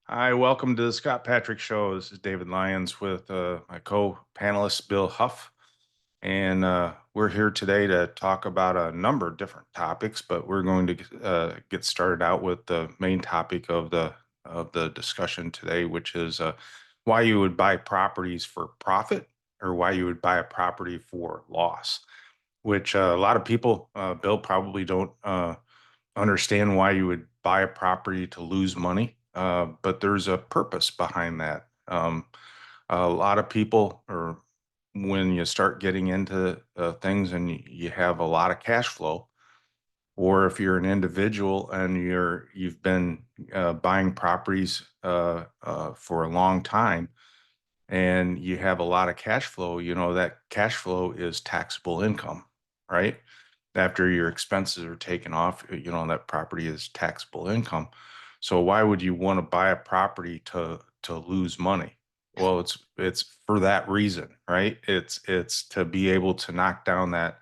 Hi, welcome to the Scott Patrick Show. This is David Lyons with my co-panelist Bill Huff, and we're here today to talk about a number of different topics. But we're going to get started out with the main topic of the discussion today, which is why you would buy properties for profit or why you would buy a property for loss. Which a lot of people, Bill, probably don't understand why you would buy a property to lose money, but there's a purpose behind that. A lot of people, or when you start getting into things and you have a lot of cash flow, or if you're an individual and you've been buying properties for a long time and you have a lot of cash flow, that cash flow is taxable income, right? After your expenses are taken off, that property is taxable income. So why would you want to buy a property to lose money? Well, it's for that reason, right? It's to be able to knock down that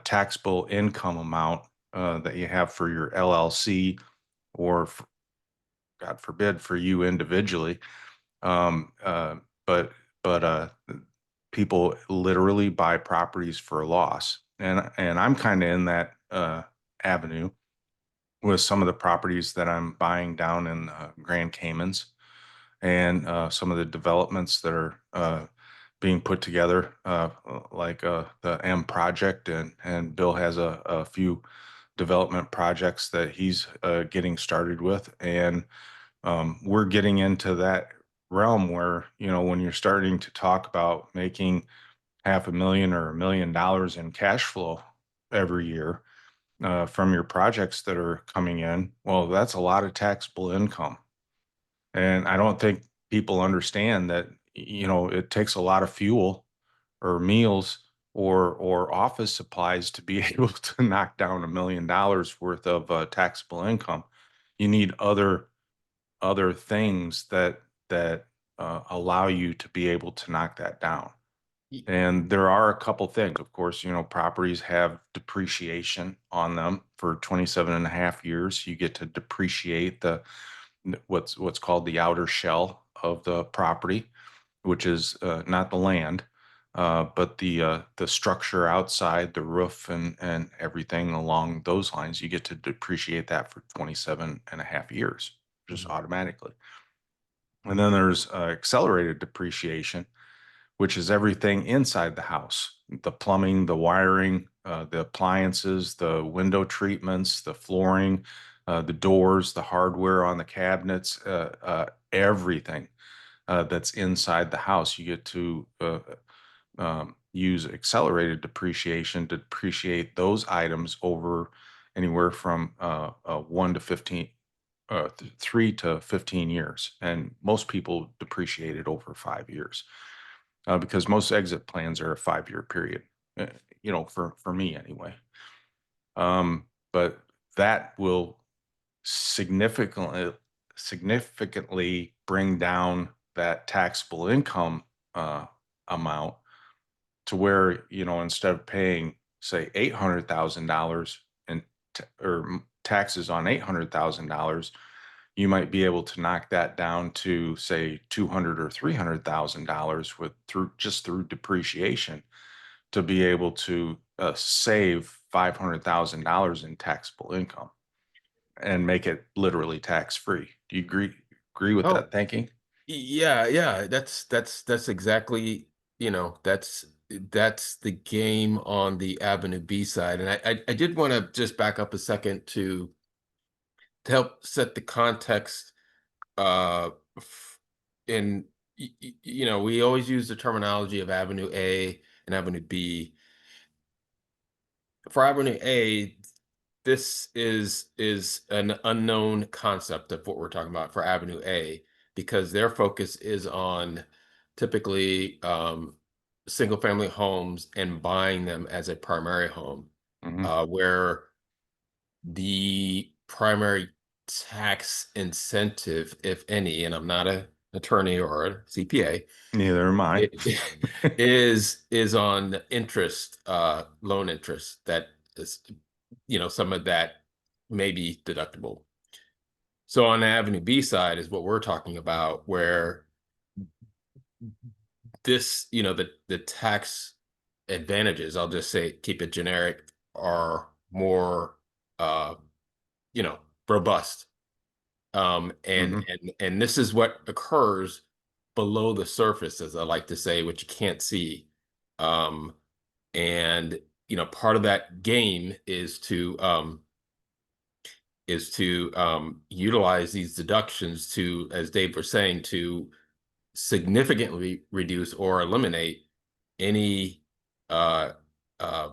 taxable income amount that you have for your LLC or, God forbid, for you individually. Um, uh, but but people literally buy properties for a loss, and I'm kind of in that avenue with some of the properties that I'm buying down in Grand Caymans and some of the developments that are being put together, like the M project, and Bill has a few development projects that he's getting started with, and we're getting into that realm where when you're starting to talk about making half a million or $1 million in cash flow every year from your projects that are coming in, well, that's a lot of taxable income. And I don't think people understand that, it takes a lot of fuel or meals or office supplies to be able to knock down $1 million worth of taxable income. You need other things that allow you to be able to knock that down. Y- And there are a couple things. Of course, properties have depreciation on them for 27 and a half years. You get to depreciate what's called the outer shell of the property, which is not the land, but the structure outside, the roof and everything along those lines. You get to depreciate that for 27 and a half years, just Mhm. automatically. And then there's accelerated depreciation, which is everything inside the house: the plumbing, the wiring, the appliances, the window treatments, the flooring, the doors, the hardware on the cabinets, everything that's inside the house. You get to use accelerated depreciation to depreciate those items over anywhere from 1 to 15, 3 to 15 years. And most people depreciate it over 5 years because most exit plans are a 5 year period, uh, for me anyway. But that will significantly significantly bring down that taxable income amount to where instead of paying say $800,000 in taxes on $800,000, you might be able to knock that down to say 200 or $300,000 through depreciation to be able to save $500,000 in taxable income and make it literally tax free. Do you agree with Oh, that thinking? yeah, yeah. That's exactly, that's the game on the Avenue B side. And I did want to just back up a second to help set the context. Uh, f- in we always use the terminology of Avenue A and Avenue B. For Avenue A, this is an unknown concept of what we're talking about for Avenue A because their focus is on typically single family homes and buying them as a primary home, Hmm. where the primary tax incentive, if any, and I'm not an attorney or a CPA, Neither am I. is on interest, loan interest that is, some of that may be deductible. So on the Avenue B side is what we're talking about, where this, the tax advantages, I'll just say, keep it generic, are more, uh, you know, robust. And Hmm. and this is what occurs below the surface, as I like to say, which you can't see. Um, and part of that game is to utilize these deductions to, as Dave was saying, to significantly reduce or eliminate any uh, uh,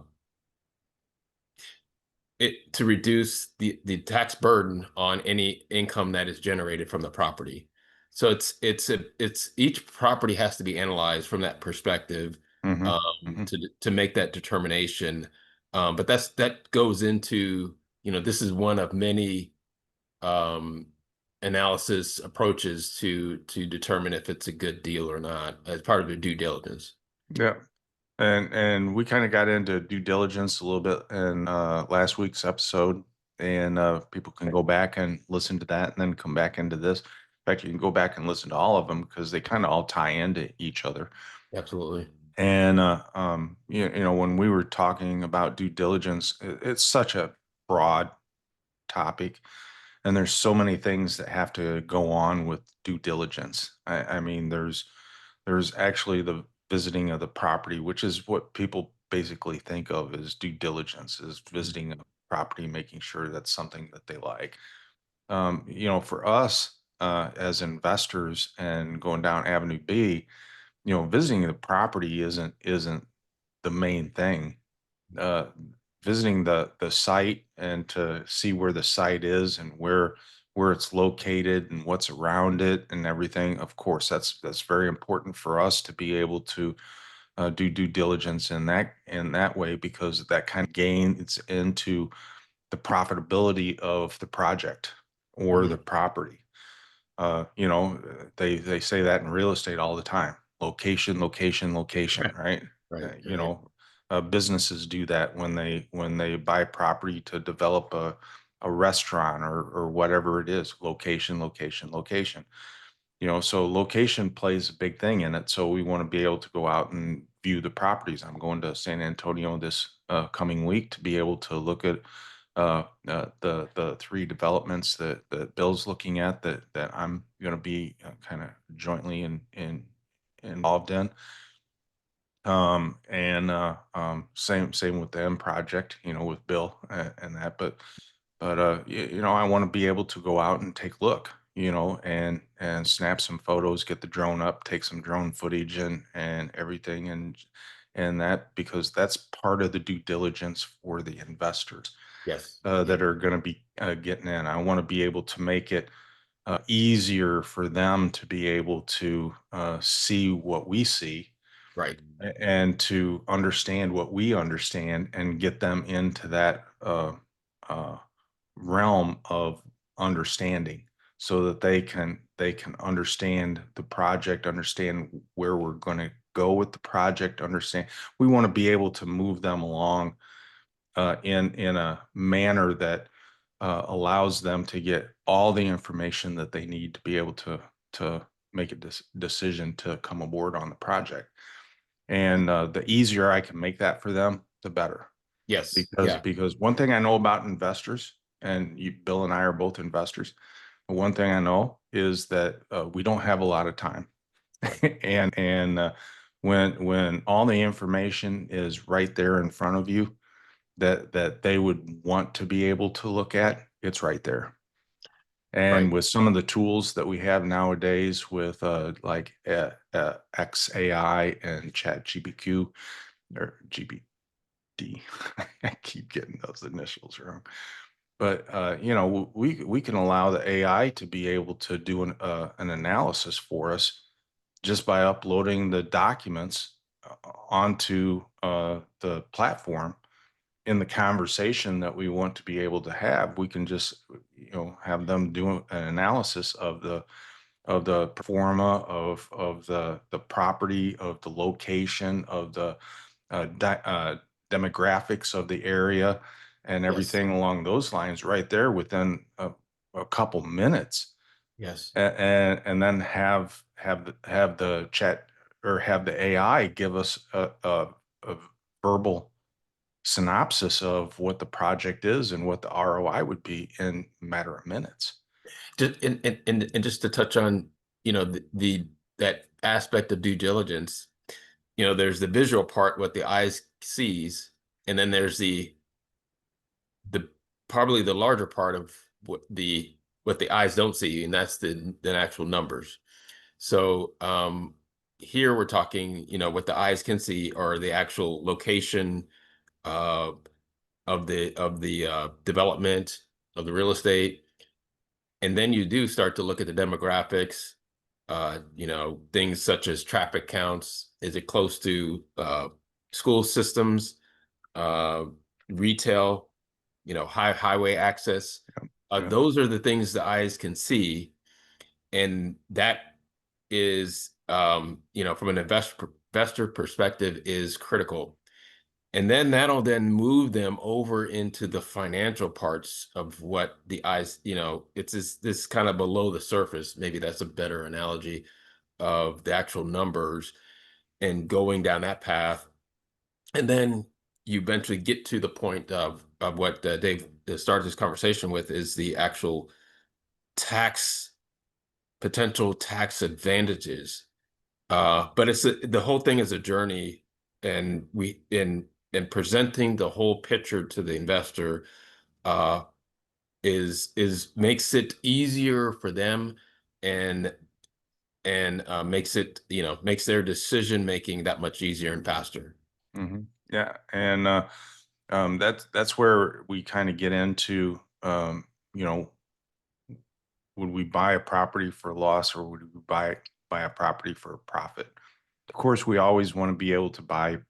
to reduce the tax burden on any income that is generated from the property. So it's each property has to be analyzed from that perspective, Hmm. Hmm. to make that determination. But that goes into, this is one of many um, analysis approaches to determine if it's a good deal or not as part of the due diligence. Yeah. And we kind of got into due diligence a little bit in last week's episode, and people can go back and listen to that, and then come back into this. In fact, you can go back and listen to all of them because they kind of all tie into each other. Absolutely. And when we were talking about due diligence, it's such a broad topic, and there's so many things that have to go on with due diligence. I mean, there's actually the visiting of the property, which is what people basically think of as due diligence, is Mhm. visiting a property, making sure that's something that they like. For us as investors and going down Avenue B, visiting the property isn't the main thing. uh, Visiting the site and to see where the site is and where it's located and what's around it and everything. Of course, that's very important for us to be able to do due diligence in that way, because that kind of gains into the profitability of the project or the Mhm. property. They say that in real estate all the time: location, location, location, right? Right, uh, you right. know Businesses do that when they buy property to develop a restaurant or whatever it is: location, location, location. So location plays a big thing in it. So we want to be able to go out and view the properties. I'm going to San Antonio this coming week to be able to look at the three developments that Bill's looking at, that I'm going to be kind of jointly involved in. And same with the M project, with Bill and that. I want to be able to go out and take a look, and snap some photos, get the drone up, take some drone footage and everything, and that, because that's part of the due diligence for the investors Yes. Yeah. that are going to be getting in. I want to be able to make it easier for them to be able to see what we see, Right. and to understand what we understand, and get them into that uh, realm of understanding, so that they can understand the project, understand where we're going to go with the project, understand. We want to be able to move them along in a manner that allows them to get all the information that they need to be able to make a decision to come aboard on the project. And the easier I can make that for them, the better. Yes. Yeah. Because one thing I know about investors, and Bill and I are both investors, but one thing I know is that we don't have a lot of time. Right. And when all the information is right there in front of you, that they would want to be able to look at, it's right there. Right. And with some of the tools that we have nowadays, with like XAI and Chat GBQ or GBD, I keep getting those initials wrong. But we can allow the AI to be able to do an analysis for us just by uploading the documents onto the platform. In the conversation that we want to be able to have, we can just have them do an analysis of the performa of the property, of the location, of the demographics of the area, and Yes. everything along those lines, right there within a couple minutes, Yes. and then have the chat or have the AI give us a verbal synopsis of what the project is and what the ROI would be in a matter of minutes. Just and just to touch on, the that aspect of due diligence, there's the visual part, what the eyes sees, and then there's the probably the larger part of what the eyes don't see, and that's the actual numbers. So here we're talking, what the eyes can see are the actual location uh, of the development of the real estate, and then you do start to look at the demographics, things such as traffic counts. Is it close to school systems, uh, retail, highway access? Yeah. Those are the things the eyes can see, and that is, from an investor perspective, is critical. And then that'll then move them over into the financial parts of what the eyes, it's this kind of below the surface. Maybe that's a better analogy of the actual numbers and going down that path. And then you eventually get to the point of what Dave started this conversation with, is the actual tax potential tax advantages. But the whole thing is a journey, and we in presenting the whole picture to the investor uh, is makes it easier for them, and makes their decision making that much easier and faster. Yeah, and that's where we kind of get into, you know, would we buy a property for loss or would we buy a property for a profit? Of course, we always want to be able to buy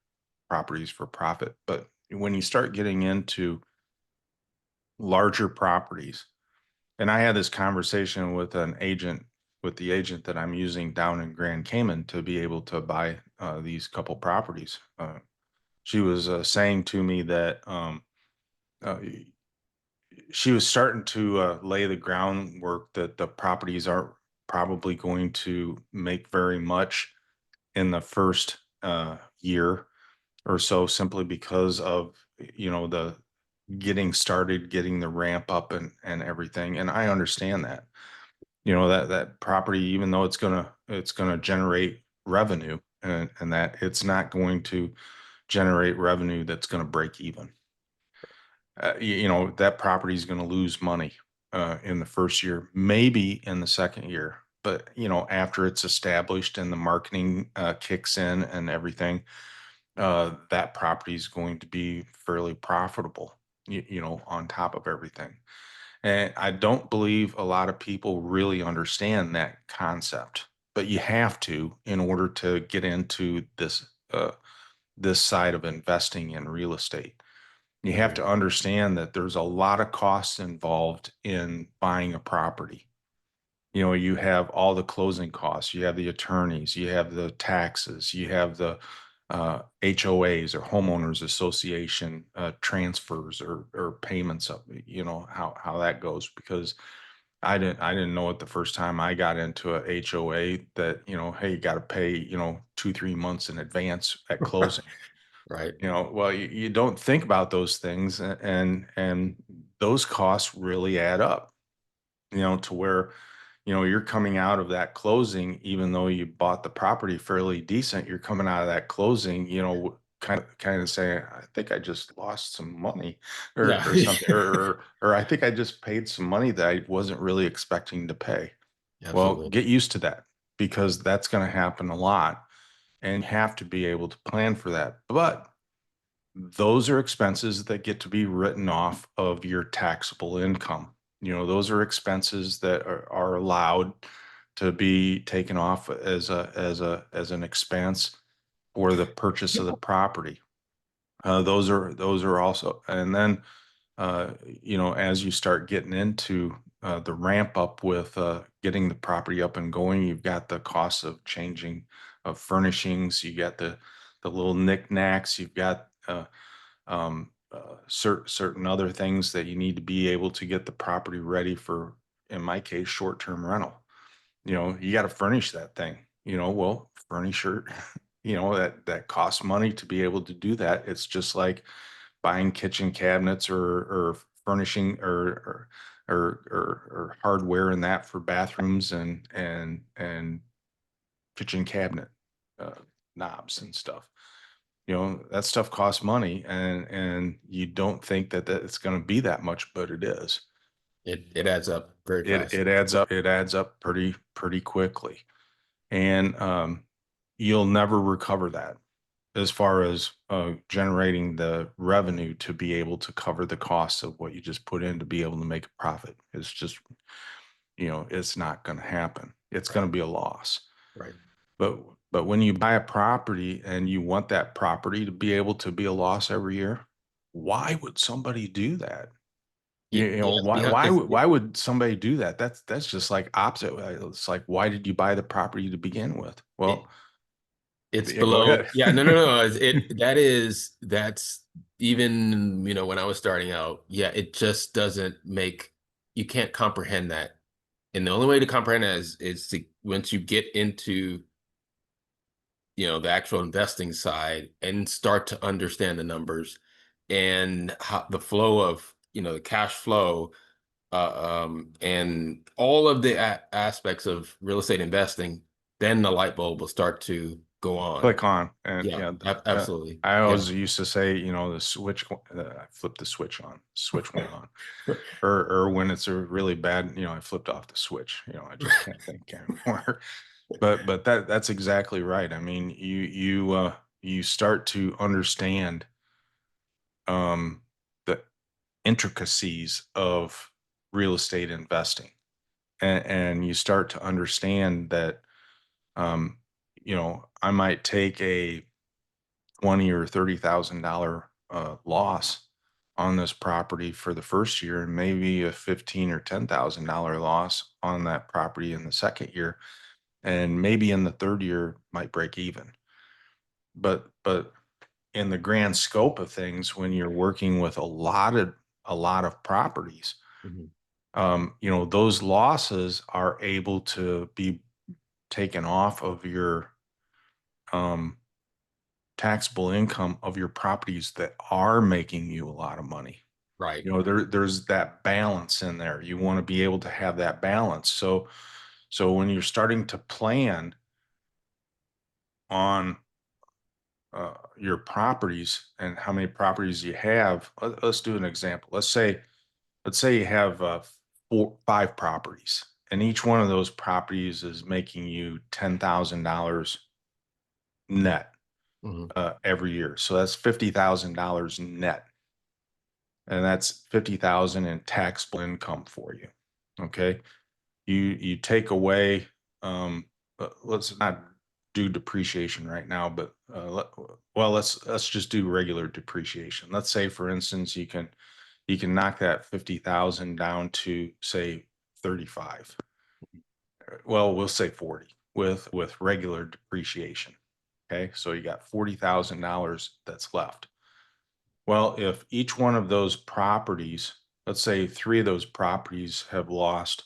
properties for profit, but when you start getting into larger properties, and I had this conversation with the agent that I'm using down in Grand Cayman to be able to buy these couple properties. She was saying to me that uh, she was starting to lay the groundwork that the properties aren't probably going to make very much in the first year or so, simply because of the getting started, getting the ramp up and everything. And I understand that. That property, even though it's gonna generate revenue, and that it's not going to generate revenue that's gonna break even. That property is going to lose money in the first year, maybe in the second year. But after it's established and the marketing kicks in and everything, that property is going to be fairly profitable. On top of everything, and I don't believe a lot of people really understand that concept. But you have to in order to get into this side of investing in real estate. You have Mhm. to understand that there's a lot of costs involved in buying a property. You have all the closing costs, you have the attorneys, you have the taxes, you have the HOAs or homeowners association transfers or payments of how that goes, because I didn't know it the first time I got into a HOA that hey, you got to pay 2-3 months in advance at closing. Right. Well, you don't think about those things, and those costs really add up, to where, you're coming out of that closing, even though you bought the property fairly decent, you're coming out of that closing, kind of saying, I think I just lost some money or Yeah. something, or I think I just paid some money that I wasn't really expecting to pay. Well, Absolutely. get used to that, because that's going to happen a lot, and you have to be able to plan for that. But those are expenses that get to be written off of your taxable income. Those are expenses that are allowed to be taken off as an expense for the purchase of the property. Those are also, and then as you start getting into the ramp up with getting the property up and going, you've got the costs of changing of furnishings, you got the little knickknacks, you've got certain other things that you need to be able to get the property ready for in my case, short-term rental. You got to furnish that thing. Well, furniture, that costs money to be able to do that. It's just like buying kitchen cabinets or furnishing or hardware and that for bathrooms and kitchen cabinet uh, knobs and stuff. That stuff costs money, and you don't think that it's going to be that much, but it is. It adds up very It fast. it adds up. It adds up pretty quickly, and you'll never recover that as far as generating the revenue to be able to cover the costs of what you just put in to be able to make a profit. It's just, it's not going to happen. It's Right. going to be a loss. Right. But but when you buy a property and you want that property to be able to be a loss every year, why would somebody do that? Yeah. Why Yeah. why Because would why would somebody do that? That's just like opposite. It's like, why did you buy the property to begin with? it, Well, it's yeah, go below. ahead. Yeah. No. No. No. That's even when I was starting out. Yeah. It just doesn't make you can't comprehend that. And the only way to comprehend that is once you get into the actual investing side and start to understand the numbers and how the flow of the cash flow, and all of the aspects of real estate investing, then the light bulb will start to go on. Click on, and Yeah, absolutely. I Yeah. always used to say, the switch, I flipped the switch on, switch went on. Or when it's a really bad, I flipped off the switch. I just can't think anymore. But that's exactly right. I mean, you start to understand the intricacies of real estate investing, and you start to understand that um, I might take a 20 or $30,000 loss on this property for the first year, and maybe a 15 or $10,000 loss on that property in the second year, and maybe in the third year might break even. But in the grand scope of things, when you're working with a lot of properties, Mhm. those losses are able to be taken off of your um, taxable income of your properties that are making you a lot of money. Right. There's that balance in there. You want to be able to have that balance. So when you're starting to plan on your properties and how many properties you have, let's do an example. Let's say you have five properties, and each one of those properties is making you $10,000 net Mhm. every year. So that's $50,000 net, and that's 50,000 in taxable income for you. Okay, you take away. Let's not do depreciation right now, but well, let's just do regular depreciation. Let's say, for instance, you can knock that 50,000 down to, say, 35. Well, we'll say 40 with regular depreciation. Okay, so you got $40,000 that's left. Well, if each one of those properties, let's say three of those properties have lost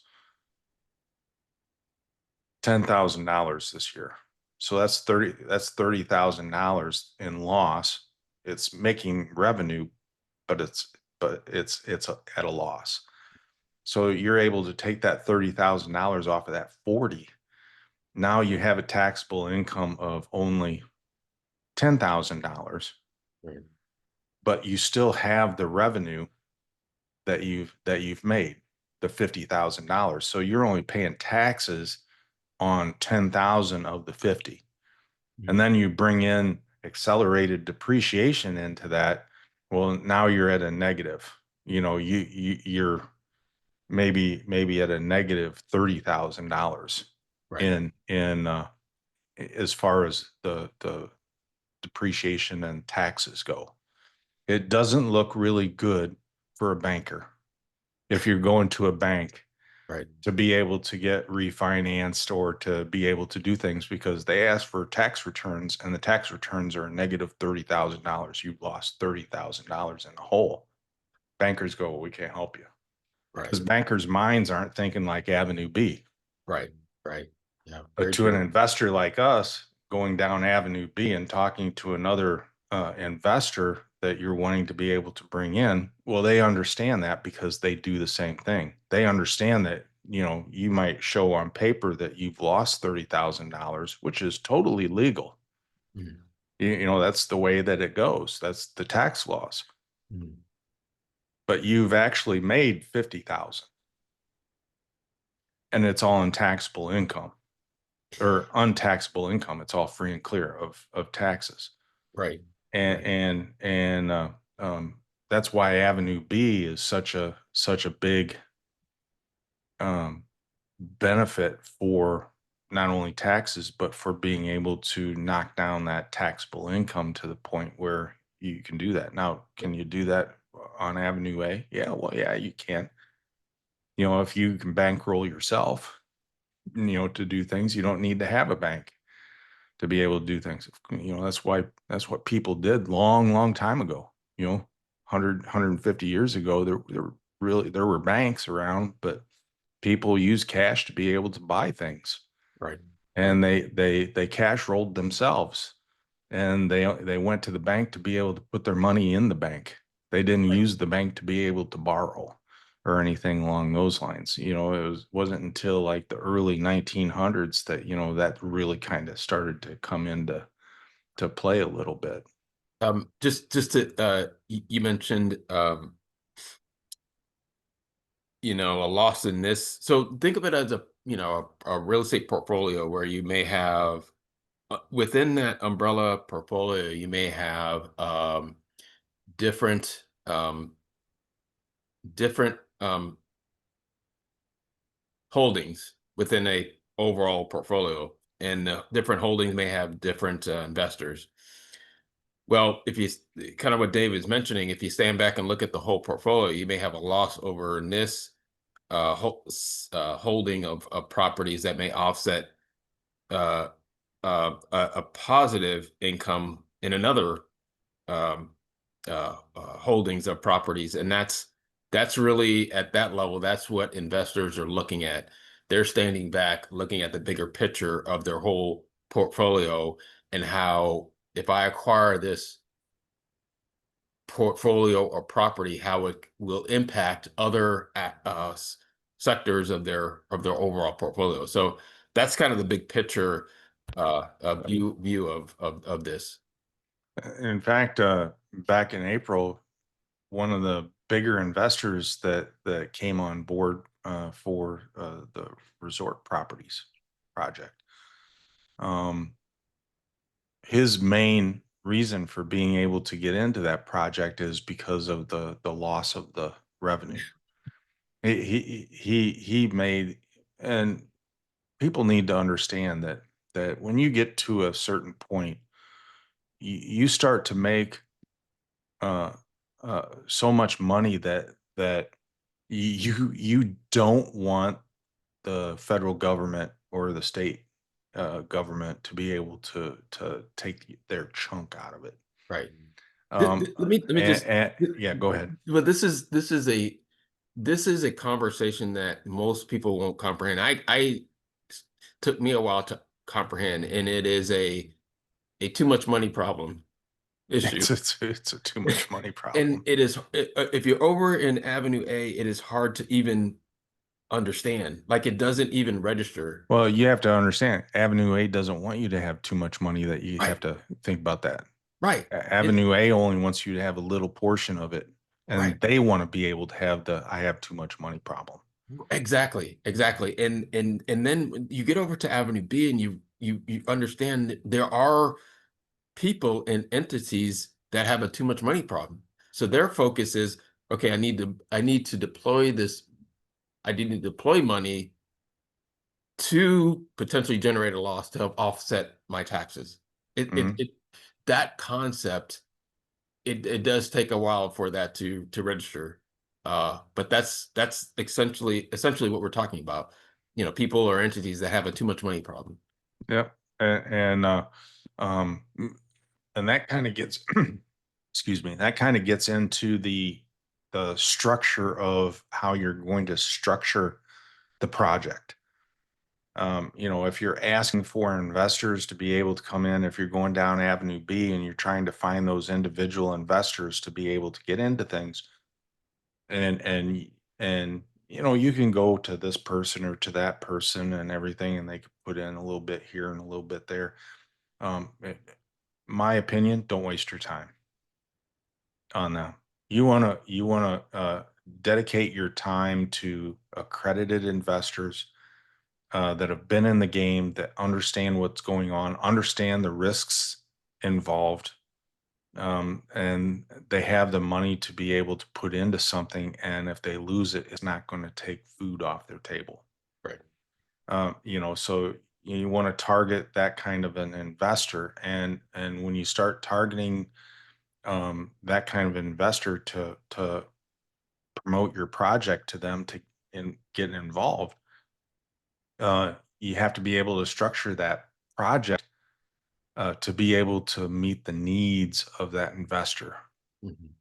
$10,000 this year. So that's $30,000 in loss. It's making revenue, but at a loss. So you're able to take that $30,000 off of that 40. Now you have a taxable income of only $10,000, Right. but you still have the revenue that you've made, the $50,000. So you're only paying taxes on 10,000 of the 50. And Mhm. then you bring in accelerated depreciation into that. Well, now you're at a negative. You're maybe at a negative $30,000 Right. in as far as the depreciation and taxes go. It doesn't look really good for a banker if you're going to a bank Right. to be able to get refinanced or to be able to do things, because they ask for tax returns, and the tax returns are negative $30,000. You've lost $30,000 in the hole. Bankers go, well, we can't help you. Right. because bankers' minds aren't thinking like Avenue B. Right. Right. Yeah. But Very to an true. investor like us, going down Avenue B and talking to another investor that you're wanting to be able to bring in, well, they understand that because they do the same thing. They understand that, you might show on paper that you've lost $30,000, which is totally legal. Mm, That's the way that it goes. That's the tax laws. mm. But you've actually made 50,000 and it's all in taxable income or untaxable income. It's all free and clear of taxes. Right. and Right. and and that's why Avenue B is such a big um, benefit for not only taxes but for being able to knock down that taxable income to the point where you can do that. Now, can you do that on Avenue A? Yeah, well, yeah, you can. If you can bankroll yourself, to do things, you don't need to have a bank to be able to do things. That's what people did long, long time ago. 150 years ago, there were banks around, but people used cash to be able to buy things, Right. Right. and they cash rolled themselves, and they went to the bank to be able to put their money in the bank. They didn't Right. use the bank to be able to borrow or anything along those lines. Wasn't until like the early 1900s that that really kind of started to come into to play a little bit. Just to you mentioned a loss in this. So think of it as a real estate portfolio where you may have within that umbrella portfolio, you may have different different holdings within a overall portfolio, and different holdings may have different investors. Well, if you kind of what Dave is mentioning, if you stand back and look at the whole portfolio, you may have a loss over in this holding of properties that may offset uh, a positive income in another um, holdings of properties, and that's really at that level. That's what investors are looking at. They're standing back, looking at the bigger picture of their whole portfolio and how if I acquire this portfolio or property, how it will impact other sectors of their overall portfolio. So that's kind of the big picture view of this. In fact, back in April, one of the bigger investors that came on board for the resort properties project, um, his main reason for being able to get into that project is because of the loss of the revenue. He made, and people need to understand that when you get to a certain point, you start to make uh, so much money that you don't want the federal government or the state government to be able to take their chunk out of it. Right. Let me just. Yeah, go ahead. But this is a conversation that most people won't comprehend. Took me a while to comprehend, and it is a too much money problem issue. It's a too much money And problem. it is if you're over in Avenue A, it is hard to even understand. Like it doesn't even register. Well, you have to understand, Avenue A doesn't want you to have too much money that you have Right. to think about that. Right. It Avenue A only wants you to have a little portion of it, right. and they want to be able to have the I have too much money problem. Exactly. Exactly. And then when you get over to Avenue B and you understand that there are people and entities that have a too much money problem. So their focus is, okay, I need to deploy this. I need to deploy money to potentially generate a loss to help offset my taxes. Mhm. That concept, it does take a while for that to register. But that's essentially what we're talking about. People or entities that have a too much money problem. Yep. Um, and that kind of gets, excuse me, that kind of gets into the structure of how you're going to structure the project. If you're asking for investors to be able to come in, if you're going down Avenue B and you're trying to find those individual investors to be able to get into things, and you can go to this person or to that person and everything, and they could put in a little bit here and a little bit there. My opinion, don't waste your time on them. You want to dedicate your time to accredited investors that have been in the game, that understand what's going on, understand the risks involved, and they have the money to be able to put into something. And if they lose it, it's not going to take food off their table. Right. So you want to target that kind of an investor, and when you start targeting that kind of investor to promote your project to them to get involved, you have to be able to structure that project to be able to meet the needs of that investor. Mhm.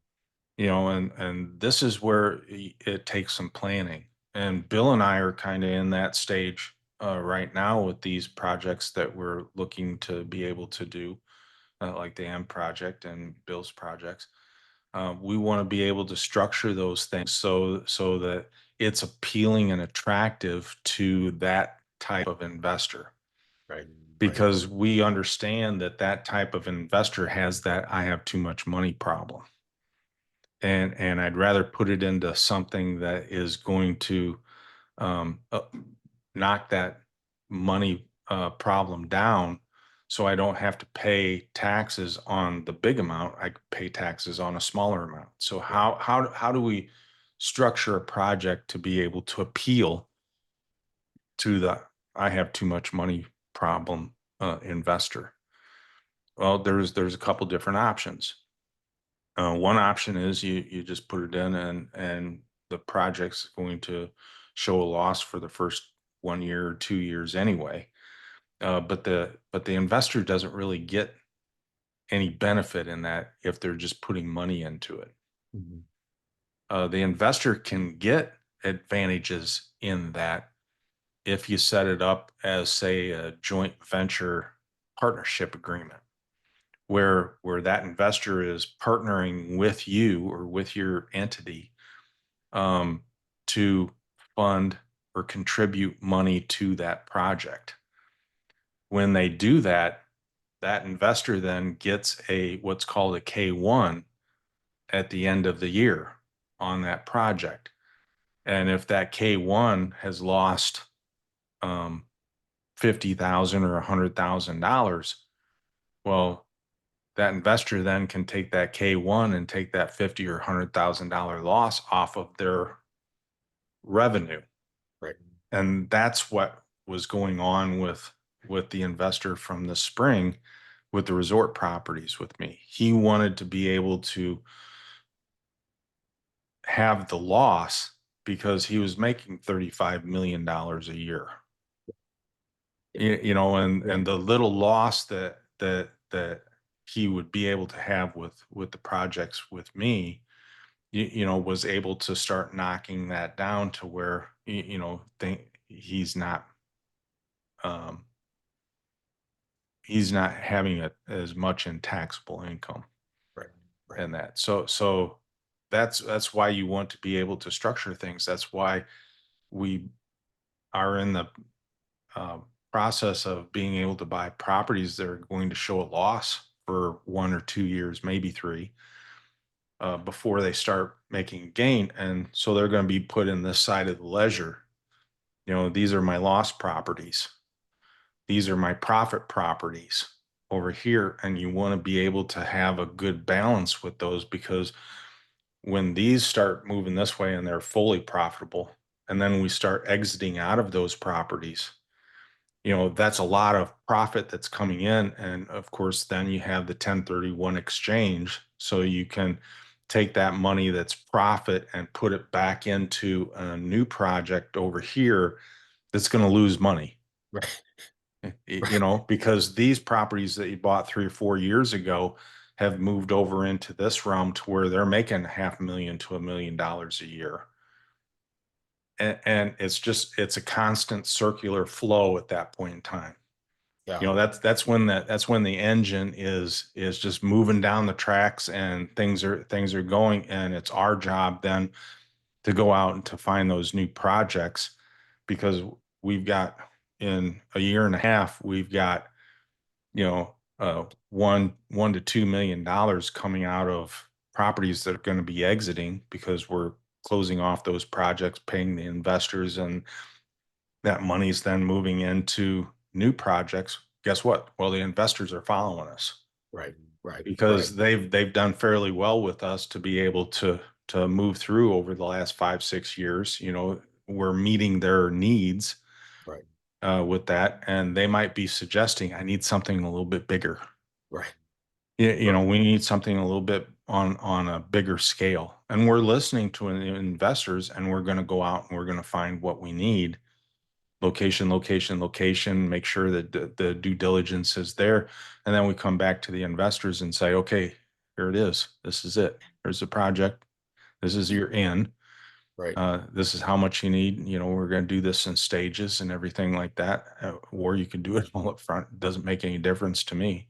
And this is where it takes some planning. And Bill and I are kind of in that stage right now with these projects that we're looking to be able to do, like the M project and Bill's projects. We want to be able to structure those things so that it's appealing and attractive to that type of investor, Right. Right. because we understand that that type of investor has that "I have too much money" problem. And I'd rather put it into something that is going to knock that money problem down, so I don't have to pay taxes on the big amount. I could pay taxes on a smaller amount. So Right. how do we structure a project to be able to appeal to the "I have too much money" problem investor? Well, there's a couple different options. One option is you just put it in, and the project's going to show a loss for the first 1 year or 2 years anyway. But the investor doesn't really get any benefit in that if they're just putting money into it. Mhm. The investor can get advantages in that if you set it up as, say, a joint venture partnership agreement, where that investor is partnering with you or with your entity, um, to fund or contribute money to that project. When they do that, that investor then gets a what's called a K1 at the end of the year on that project. And if that K1 has lost um, 50,000 or $100,000, well, that investor then can take that K1 and take that 50 or $100,000 loss off of their revenue. Right. And that's what was going on with the investor from the spring with the resort properties with me. He wanted to be able to have the loss because he was making $35 million a year. And Yeah. the little loss that he would be able to have with the projects with me, was able to start knocking that down to where um he's not having it as much in taxable income Right. Right. in that. So that's why you want to be able to structure things. That's why we are in the uh, process of being able to buy properties that are going to show a loss for 1 or 2 years, maybe three, before they start making a gain. And so they're going to be put in this side of the ledger. These are my loss properties. These are my profit properties over here. And you want to be able to have a good balance with those, because when these start moving this way and they're fully profitable, and then we start exiting out of those properties, that's a lot of profit that's coming in. And of course, then you have the 1031 exchange. So you can take that money that's profit and put it back into a new project over here that's going to lose money. Right. Because these properties that you bought 3 or 4 years ago have moved over into this realm to where they're making 500,000 to $1 million a year. And it's a constant circular flow at that point in time. Yeah. You know, that's when the engine is just moving down the tracks and things are going, and it's our job then to go out and to find those new projects, because we've got, in a year and a half, we've got, you know, 1 to 2 million dollars coming out of properties that are going to be exiting because we're closing off those projects, paying the investors, and that money's then moving into new projects. Guess what? Well, the investors are following us Right. Right. Right. because they've done fairly well with us to be able to move through over the last 5 6 years. You know, we're meeting their needs Right. with that, and they might be suggesting, I need something a little bit bigger. Right. You Right. know, we need something a little bit on a bigger scale, and we're listening to investors, and we're going to go out and we're going to find what we need. Location, location, location, make sure that the due diligence is there. And then we come back to the investors and say, okay, here it is. This is it. Here's the project. This is your in. Right. This is how much you need. You know, we're going to do this in stages and everything like that. Or you can do it all up front. It doesn't make any difference to me.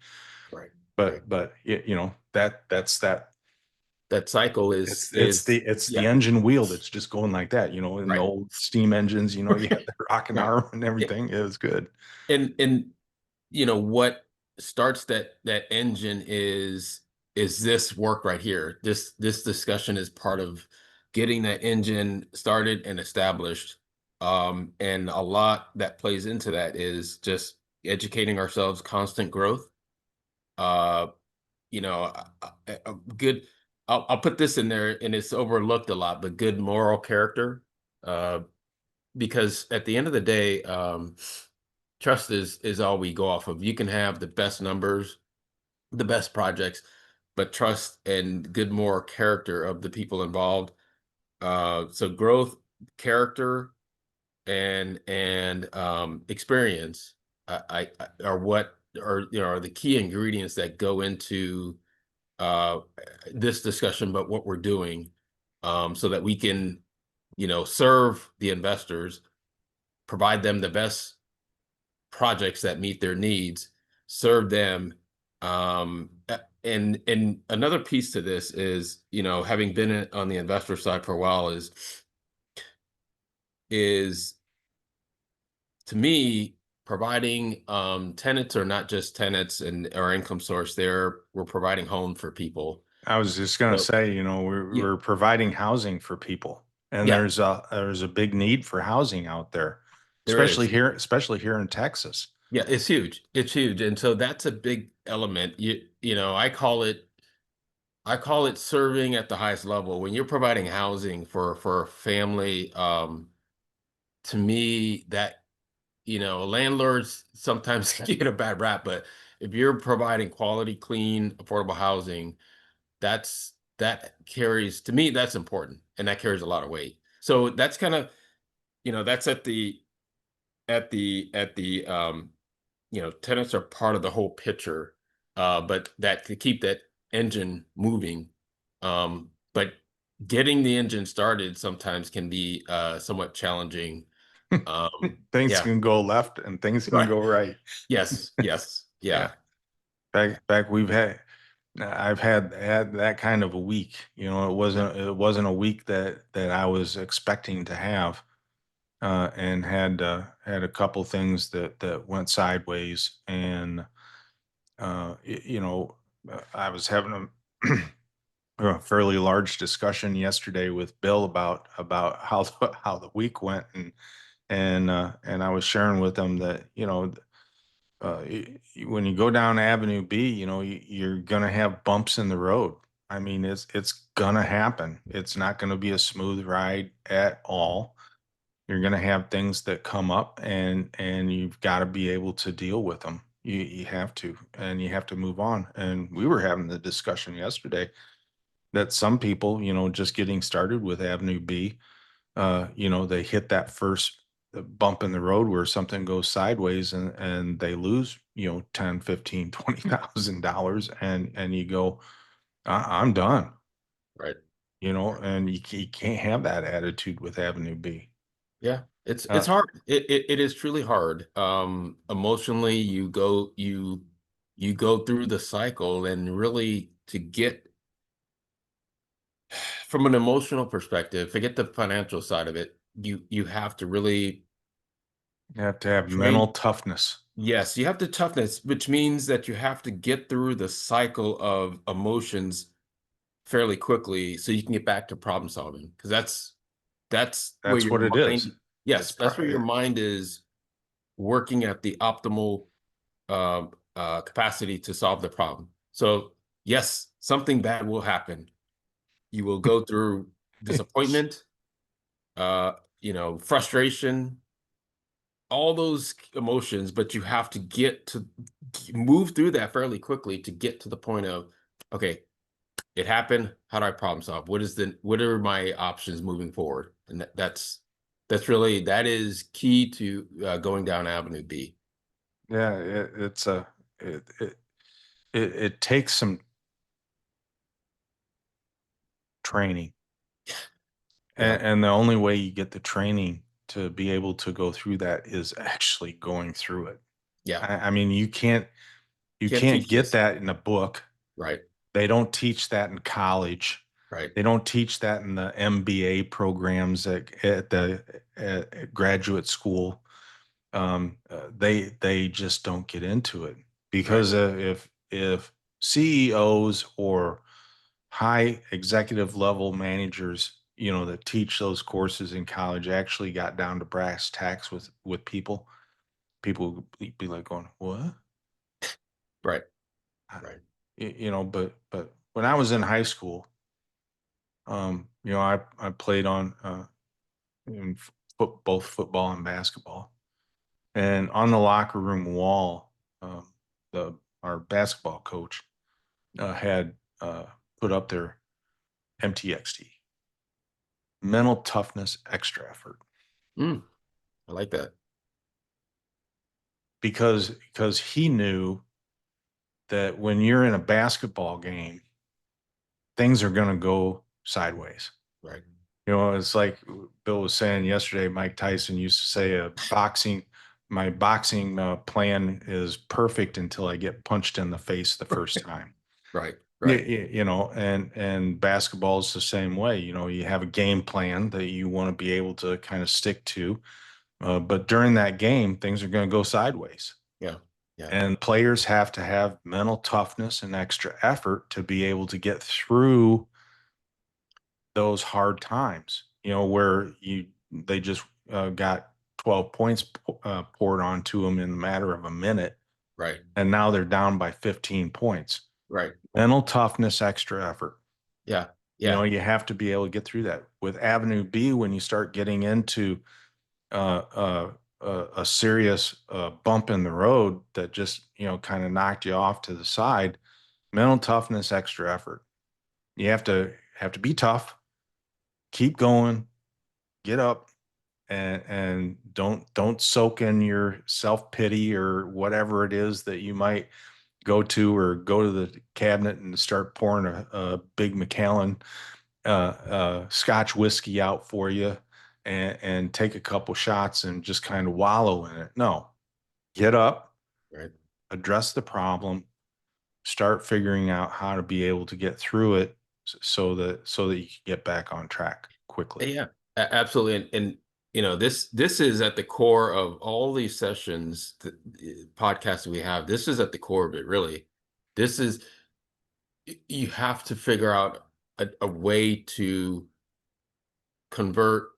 Right. Right. But you know, that's that. That cycle It's the yeah. engine wheel that's just going like that. You know, in the Right. old steam engines, you know, you had the rocking Right. arm and Yeah. everything. It was good. And what starts that engine is this work right here. This discussion is part of getting that engine started and established. And a lot that plays into that is just educating ourselves, constant growth. Uh, a good. I'll put this in there, and it's overlooked a lot, but good moral character. Uh, because at the end of the day, trust is all we go off of. You can have the best numbers, the best projects, but trust and good moral character of the people involved. So growth, character, and experience, are what are are the key ingredients that go into uh, this discussion, but what we're doing, so that we can serve the investors, provide them the best projects that meet their needs, serve them. And another piece to this is, having been on the investor side for a while, is to me, providing tenants are not just tenants and our income source. We're providing home for people. I was just gonna So say, you know, yeah, we're providing housing for people, and yeah, there's a big need for housing out there, there is. especially here in Texas. Yeah, it's huge. It's huge. And so that's a big element. I call it serving at the highest level. When you're providing housing for a family, to me, that, landlords sometimes get a bad rap, but if you're providing quality, clean, affordable housing, that carries, to me, that's important, and that carries a lot of weight. So that's kind of, that's at the tenants are part of the whole picture, but that to keep that engine moving. But getting the engine started sometimes can be somewhat challenging. Things Yeah, can go left and things can right. go right. Yes, yes, Yeah. yeah, Back I've had that kind of a week. You know, yeah. it wasn't a week that I was expecting to have, and had a couple things that went sideways, and you know, I was having a fairly large discussion yesterday with Bill about how how the week went, and I was sharing with him that, you know, when you go down Avenue B, you know, you're gonna have bumps in the road. I mean, it's gonna happen. It's not gonna be a smooth ride at all. You're gonna have things that come up, and you've got to be able to deal with them. You have to, and you have to move on. And we were having the discussion yesterday that some people, you know, just getting started with Avenue B, you know, they hit that first bump in the road where something goes sideways, and they lose, 10, 15, $20,000 and you go, I'm done, Right. Right. and you can't have that attitude with Avenue B. Yeah. It's Uh, hard. It is truly hard. Emotionally, you go through the cycle, and really to get from an emotional perspective, forget the financial side of it. You have to really you have to have mental train. toughness. Yes, you have the toughness, which means that you have to get through the cycle of emotions fairly quickly so you can get back to problem solving. Because that's where That's your what it is. mind, yes, It's that's where your pri mind is working at the optimal capacity to solve the problem. So yes, something bad will happen. You will go through disappointment, uh, frustration, all those emotions, but you have to move through that fairly quickly to get to the point of, okay, it happened. How do I problem solve? What are my options moving forward? And that is key to going down Avenue B. Yeah, it it it takes some training, Yeah, and the only way you get the training to be able to go through that is actually going through it. yeah. I mean, you Can't can't teach get this. that in a book. Right, They don't teach that in college. right, They don't teach that in the MBA programs at graduate school. They just don't get into it right, because if CEOs or high executive level managers, that teach those courses in college actually got down to brass tacks with people would be like going, "What?" right, I- right. but when I was in high school, I played on in both football and basketball, and on the locker room wall, the our basketball coach had put up there MTXT, mental toughness, extra effort, Mm, I like that. because he knew that when you're in a basketball game, things are going to go sideways. Right, It's like Bill was saying yesterday. Mike Tyson used to say, my boxing plan is perfect until I get punched in the face the first time." right, Yeah, right, and basketball is the same way. You have a game plan that you want to be able to kind of stick to, but during that game, things are going to go sideways, yeah, yeah, and players have to have mental toughness and extra effort to be able to get through those hard times. Where they just got 12 points poured onto them in a matter of a minute, right, and now they're down by 15 points. right, Mental toughness, extra effort. yeah, yeah, You have to be able to get through that. With Avenue B, when you start getting into uh, uh, a serious bump in the road that just kind of knocked you off to the side, mental toughness, extra effort. You have to be tough, keep going, get up, and don't soak in your self pity or whatever it is that you might go to the cabinet and start pouring a big Macallan Scotch whiskey out for you, and take a couple shots and just kind of wallow in it. No, get up, right. address the problem, start figuring out how to be able to get through it, so that you can get back on track quickly. Yeah, absolutely. And this is at the core of all these sessions, podcasts that we have. This is at the core of it, really. This is You have to figure out a way to convert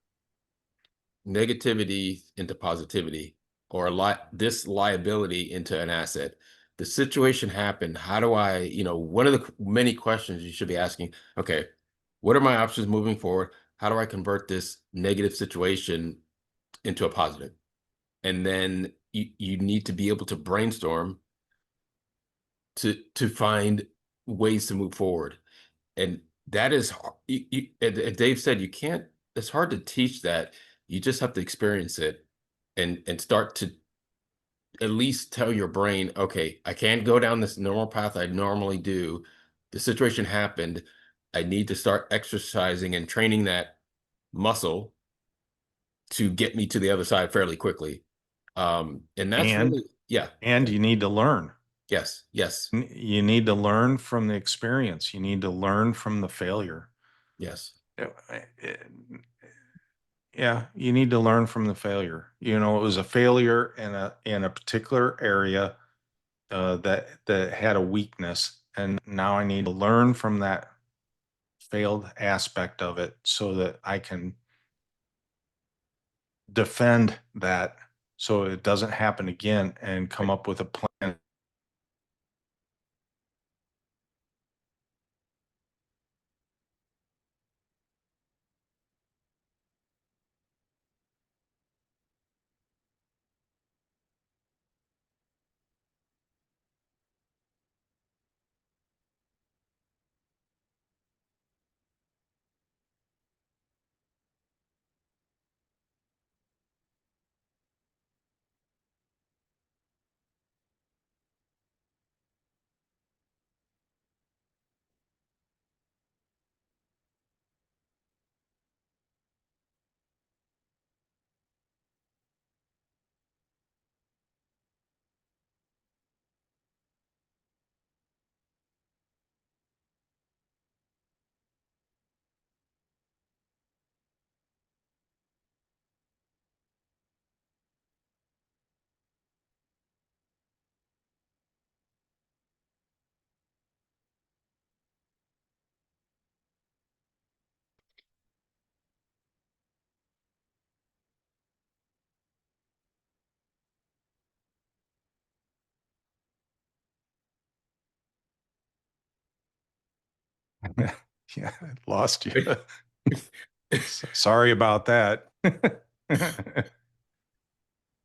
negativity into positivity, or this liability into an asset. The situation happened. How do I, one of the many questions you should be asking, okay, what are my options moving forward? How do I convert this negative situation into a positive? And then you need to be able to brainstorm to find ways to move forward. And that is as Dave said, you can't, it's hard to teach that. You just have to experience it and start to at least tell your brain, okay, I can't go down this normal path I normally do. The situation happened. I need to start exercising and training that muscle to get me to the other side fairly quickly. And that's and really, yeah, and you need to learn. yes, yes, You need to learn from the experience. You need to learn from the failure. yes, Uh, uh, Yeah, you need to learn from the failure. It was a failure in a particular area that had a weakness, and now I need to learn from that failed aspect of it so that I can defend that so it doesn't happen again and come right. up with a plan. Yeah, I lost you. Sorry about that.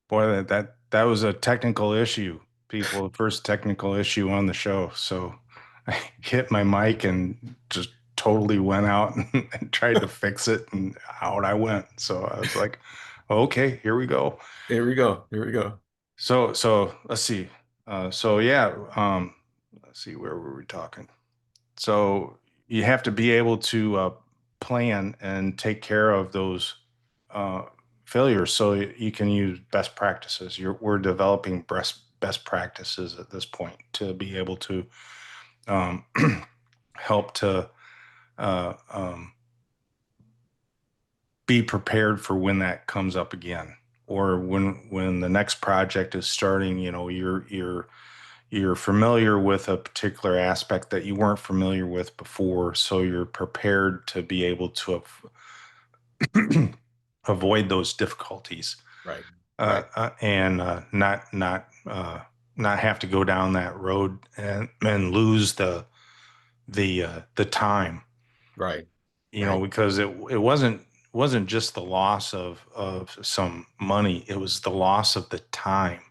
Boy, that was a technical issue, people. The first technical issue on the show. So I hit my mic and just totally went out and tried to fix it, and out I went. So I was like, okay, here we go. Here we go. Here we go. So let's see. So yeah, let's see, where were we talking? So you have to be able to plan and take care of those uh, failures so you can use best practices. We're developing best practices at this point to be able to um, help to uh, be prepared for when that comes up again, or when the next project is starting. You're familiar with a particular aspect that you weren't familiar with before, so you're prepared to be able to avoid those difficulties, Right, right, and not have to go down that road and lose the time, right, right, because it wasn't just the loss of some money. It was the loss of the time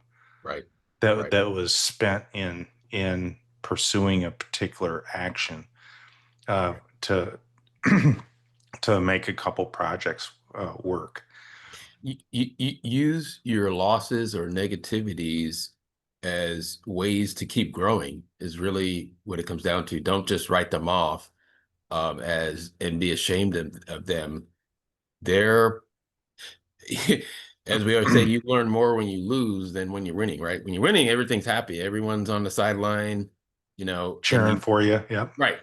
right, that right. that was spent in pursuing a particular action, to to make a couple projects work. You use your losses or negativities as ways to keep growing is really what it comes down to. Don't just write them off as and be ashamed of them. They're as we always say, you learn more when you lose than when you're winning, right? When you're winning, everything's happy. Everyone's on the sideline, and Cheering then for you. Yep. right.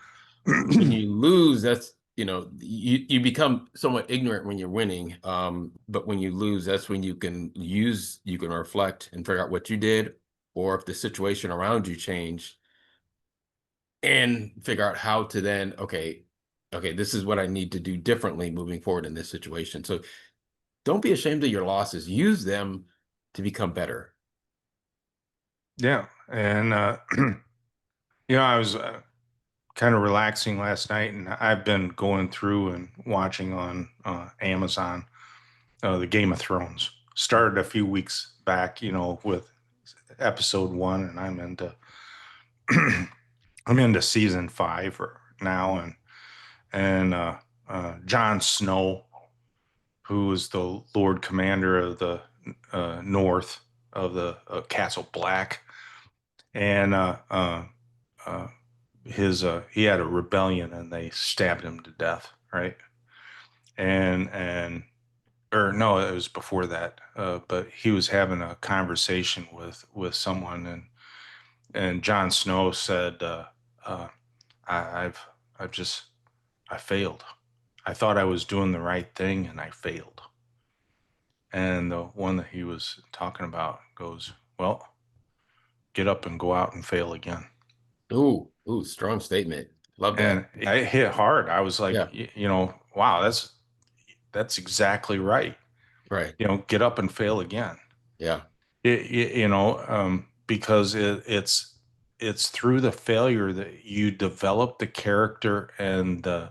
When you lose, that's you become somewhat ignorant when you're winning. But when you lose, that's when you can reflect and figure out what you did, or if the situation around you changed, and figure out how to then, okay, this is what I need to do differently moving forward in this situation. So don't be ashamed of your losses. Use them to become better. Yeah. And I was kind of relaxing last night, and I've been going through and watching on Amazon the Game of Thrones. Started a few weeks back, with episode one, and I'm into season five now, and Jon Snow, who is the Lord Commander of the North. the Castle Black, and uh, his he had a rebellion and they stabbed him to death, right? And or no, it was before that. But he was having a conversation with someone, and Jon Snow said, uh, I've I've just I failed. I thought I was doing the right thing and I failed." And the one that he was talking about goes, "Well, get up and go out and fail again." Ooh, strong statement. Love that. And it hit hard. I was like, Yeah, wow, that's exactly right. right. Get up and fail again. Yeah, Because it's through the failure that you develop the character and the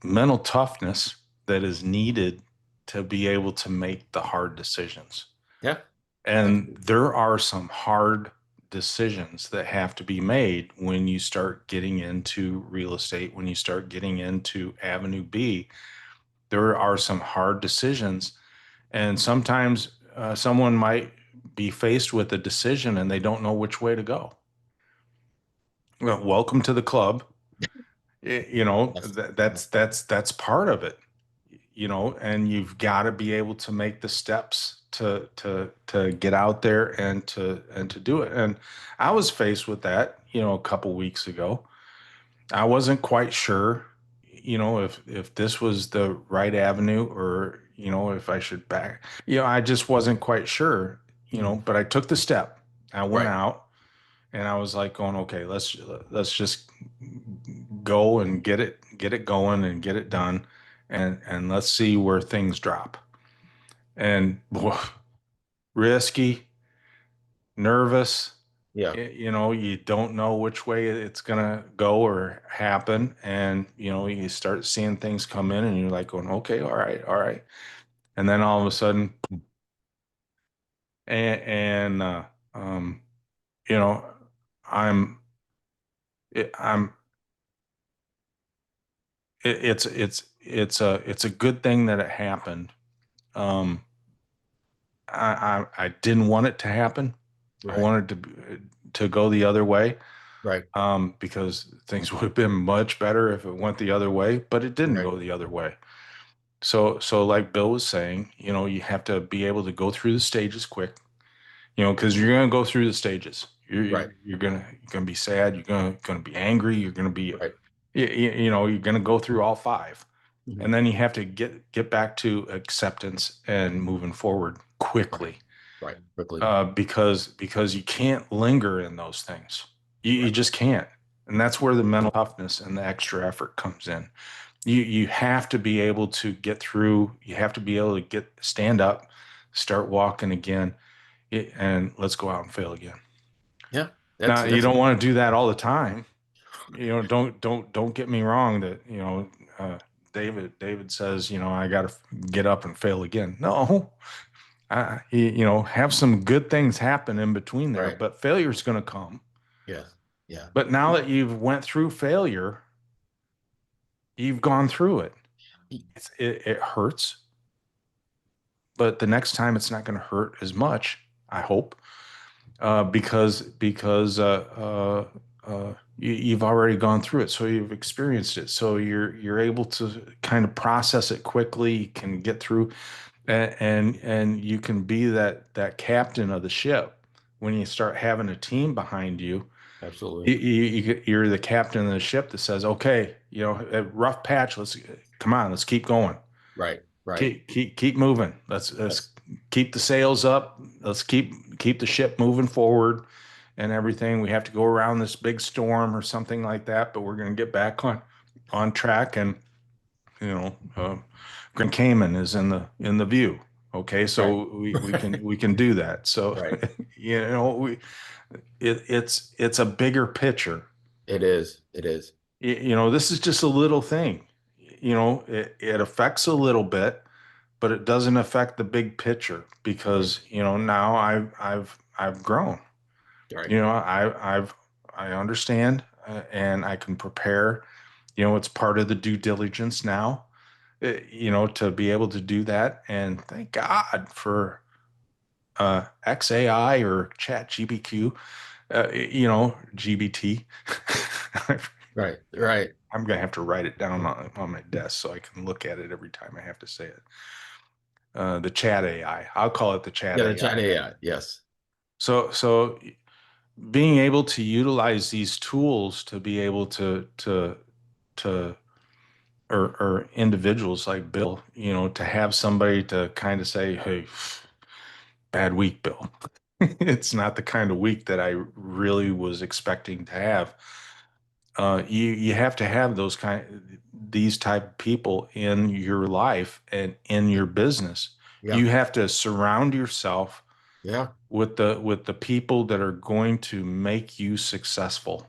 mental toughness that is needed to be able to make the hard decisions. yeah, And absolutely. there are some hard decisions that have to be made when you start getting into real estate, when you start getting into Avenue B. There are some hard decisions. And sometimes someone might be faced with a decision and they don't know which way to go. Well, welcome to the club. Yes. That's part of it. And you've got to be able to make the steps to get out there and to do it. And I was faced with that, a couple weeks ago. I wasn't quite sure, if this was the right avenue, or if I should back. I just wasn't quite sure, Mhm. but I took the step. I went Right, out and I was like going, okay, let's just go and get it going and get it done, and let's see where things drop. And boy, risky, nervous. yeah, You don't know which way it's gonna go or happen, and you start seeing things come in, and you're like going, okay, all right, all right, and then all of a sudden, and um, you know, I'm I'm it's a good thing that it happened. Um, I didn't want it to happen. I right, wanted to go the other way, right, because things would have been much better if it went the other way, but it didn't right, go the other way. So like Bill was saying, you have to be able to go through the stages quick, because you're going to go through the stages. right, You're gonna be sad. You're gonna be angry. You're gonna be, right. you're gonna go through all five, Mhm. and then you have to get back to acceptance and moving forward Right, quickly, right. Quickly. because you can't linger in those things. You Right. just can't, and that's where the mental toughness and the extra effort comes in. You have to be able to get through. You have to be able to stand up, start walking again, and let's go out and fail again. Yeah, Now, you that's don't want to do that all the time. Don't get me wrong that, uh, David says, I got to get up and fail again. No, have some good things happen in between there, right. but failure's going to come. Yes. Yeah. But now that you've went through failure, you've gone through it. Y- It hurts, but the next time it's not going to hurt as much, I hope, because you've already gone through it, so you've experienced it, so you're able to kind of process it quickly. You can get through, and you can be that captain of the ship when you start having a team behind you. Absolutely. You're the captain of the ship that says, okay, a rough patch. Let's come on. Let's keep going. Right. Right. Keep moving. Let's Yes. keep the sails up. Let's keep the ship moving forward and everything. We have to go around this big storm or something like that, but we're going to get back on track. And you know, uh, Grand Cayman is in the view. Okay, Right. so we can do that. So Right. we it's a bigger picture. It is. It is. This is just a little thing. It affects a little bit, but it doesn't affect the big picture, Right. because now I've grown. Right. I understand, and I can prepare. It's part of the due diligence now, to be able to do that. And thank God for XAI or Chat GBQ, GBT. Right, right. I'm gonna have to write it down on my desk so I can look at it every time I have to say it. The Chat AI. I'll call it the Chat Yeah, the chat AI. AI. Yes. So being able to utilize these tools to be able to or individuals like Bill, to have somebody to kind of say, "Hey, bad week, Bill." It's not the kind of week that I really was expecting to have. You have to have these type of people in your life and in your business. Yeah. You have to surround yourself Yeah. with the people that are going to make you successful.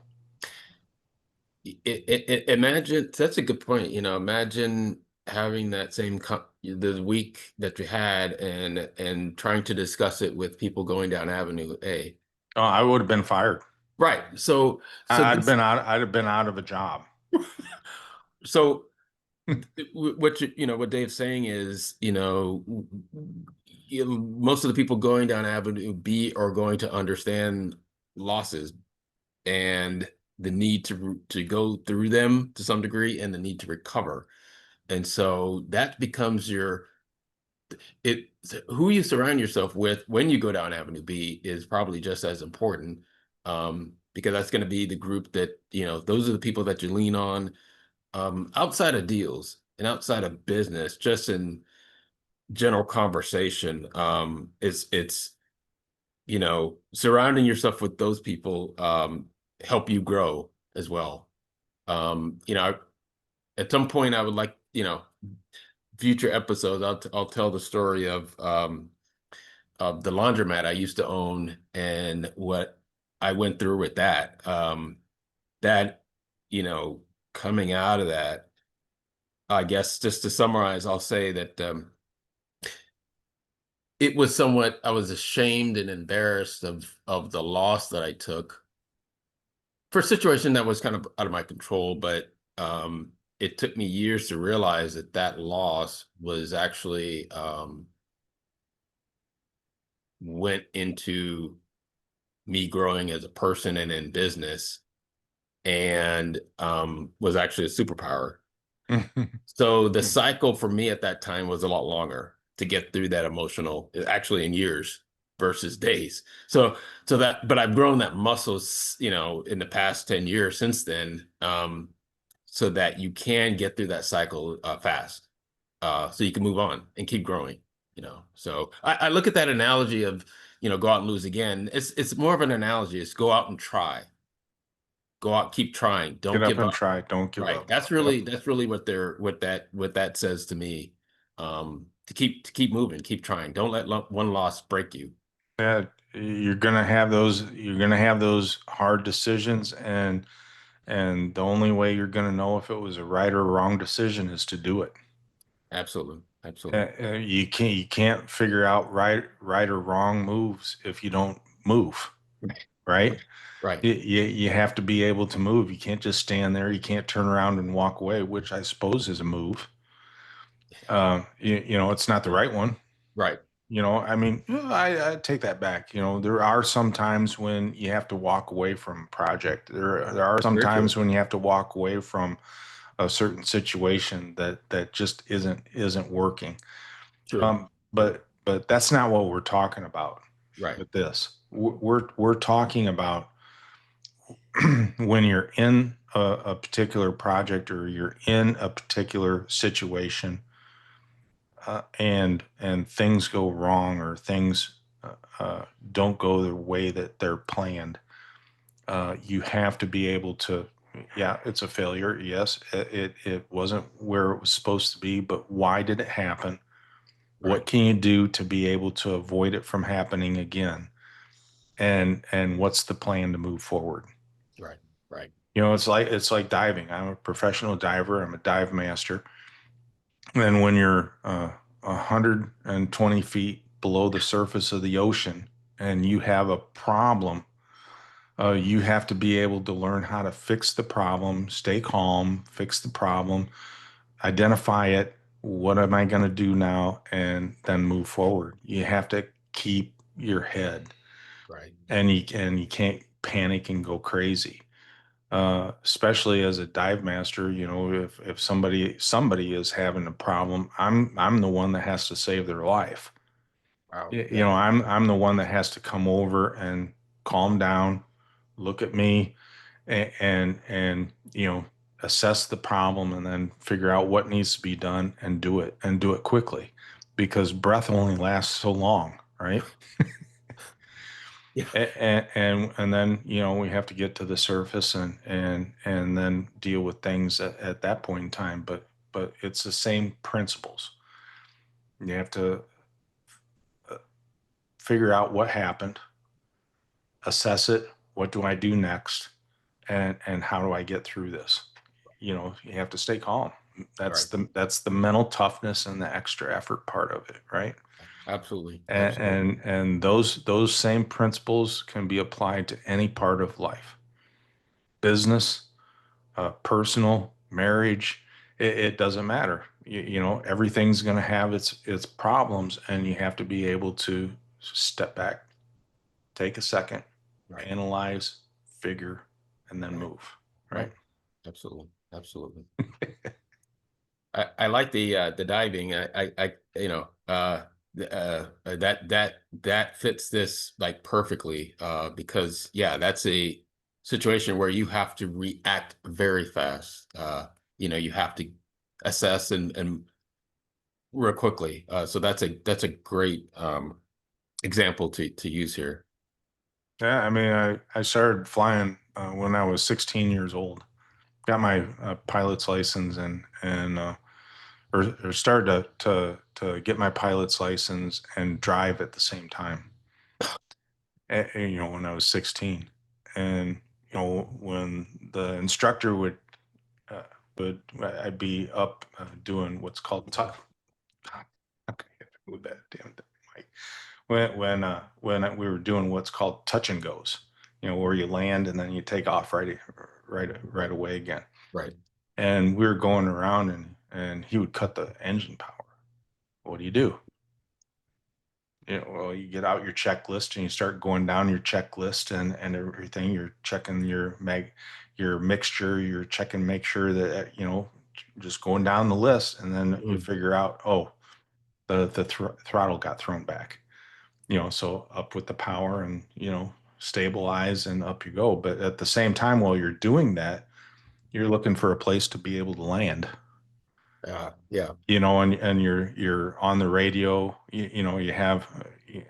Imagine that's a good point. Imagine having that same the week that you had and trying to discuss it with people going down Avenue A. I would have been fired. Right. So I'd have this been out. I'd have been out of a job. so what Dave's saying is, most of the people going down Avenue B are going to understand losses and the need to go through them to some degree and the need to recover. And so that becomes it who you surround yourself with when you go down Avenue B is probably just as important, because that's going to be the group that, those are the people that you lean on, outside of deals and outside of business, just in general conversation. It's surrounding yourself with those people help you grow as well. At some point I would like, future episodes, I'll tell the story of the laundromat I used to own and what I went through with that. That, you know, coming out of that, I guess just to summarize, I'll say that it was somewhat, I was ashamed and embarrassed of the loss that I took for a situation that was kind of out of my control, but it took me years to realize that that loss was actually went into me growing as a person and in business, and was actually a superpower. So the cycle for me at that time was a lot longer to get through that emotional, actually in years versus days. But I've grown that muscles, in the past 10 years since then, so that you can get through that cycle fast, so you can move on and keep growing. So I look at that analogy of, go out and lose again. It's more of an analogy. It's go out and try. Go out, keep trying. Get Don't up give and up. try. Don't give Right. up. That's really Yep. what that says to me. To keep moving, keep trying. Don't let one loss break you. Yeah, you're gonna have those. You're gonna have those hard decisions, and the only way you're gonna know if it was a right or wrong decision is to do it. Absolutely. Absolutely. You can't figure out right or wrong moves if you don't move, Right. right? Right. You have to be able to move. You can't just stand there. You can't turn around and walk away, which I suppose is a move. It's not the right one. Right. I mean, I take that back. There are some times when you have to walk away from a project. There are some Very true. times when you have to walk away from a certain situation that just isn't working. True. But that's not what we're talking about Right. with this. We're talking about when you're in a particular project or you're in a particular situation, and things go wrong or things don't go the way that they're planned. You have to be able to, yeah, it's a failure. Yes, it wasn't where it was supposed to be, but why did it happen? What Right. can you do to be able to avoid it from happening again? And what's the plan to move forward? Right. Right. It's like diving. I'm a professional diver. I'm a dive master. And when you're 120 feet below the surface of the ocean and you have a problem, you have to be able to learn how to fix the problem, stay calm, fix the problem, identify it, what am I going to do now, and then move forward. You have to keep your head, Right. and you can't panic and go crazy. Especially as a dive master, if somebody is having a problem, I'm the one that has to save their life. Wow. Yeah. I'm the one that has to come over and calm down, look at me, and assess the problem, and then figure out what needs to be done, and do it quickly, because breath only lasts so long, right? Yeah. And then we have to get to the surface, and then deal with things at that point in time. But it's the same principles. You have to uh, figure out what happened, assess it, what do I do next, and how do I get through this. You have to stay calm. That's Right. the mental toughness and the extra effort part of it, right? Absolutely. and Absolutely. and those same principles can be applied to any part of life: business, personal, marriage. It doesn't matter. Everything's going to have its problems, and you have to be able to step back, take a second, Right. analyze, figure, and then Right. move. Right? Right. Absolutely. Absolutely. I like the diving. That fits this like perfectly because yeah, that's a situation where you have to react very fast. You have to assess and real quickly. So that's a great example to use here. Yeah. I mean, I started flying when I was 16 years old. Got my pilot's license, or started to get my pilot's license and drive at the same time. When I was 16, and when the instructor uh, I'd be up doing what's called tough. Okay, with that damn thing, Mike. We were doing what's called touch and goes, where you land and then you take off right away again. Right. And we were going around, and he would cut the engine power. What do you do? Well, you get out your checklist and you start going down your checklist, and everything. You're checking your mixture. You're checking, make sure that just going down the list, and then you Mm. figure out, oh, the throttle got thrown back. So up with the power, and stabilize, and up you go. But at the same time, while you're doing that, you're looking for a place to be able to land. Yeah. And you're on the radio. You have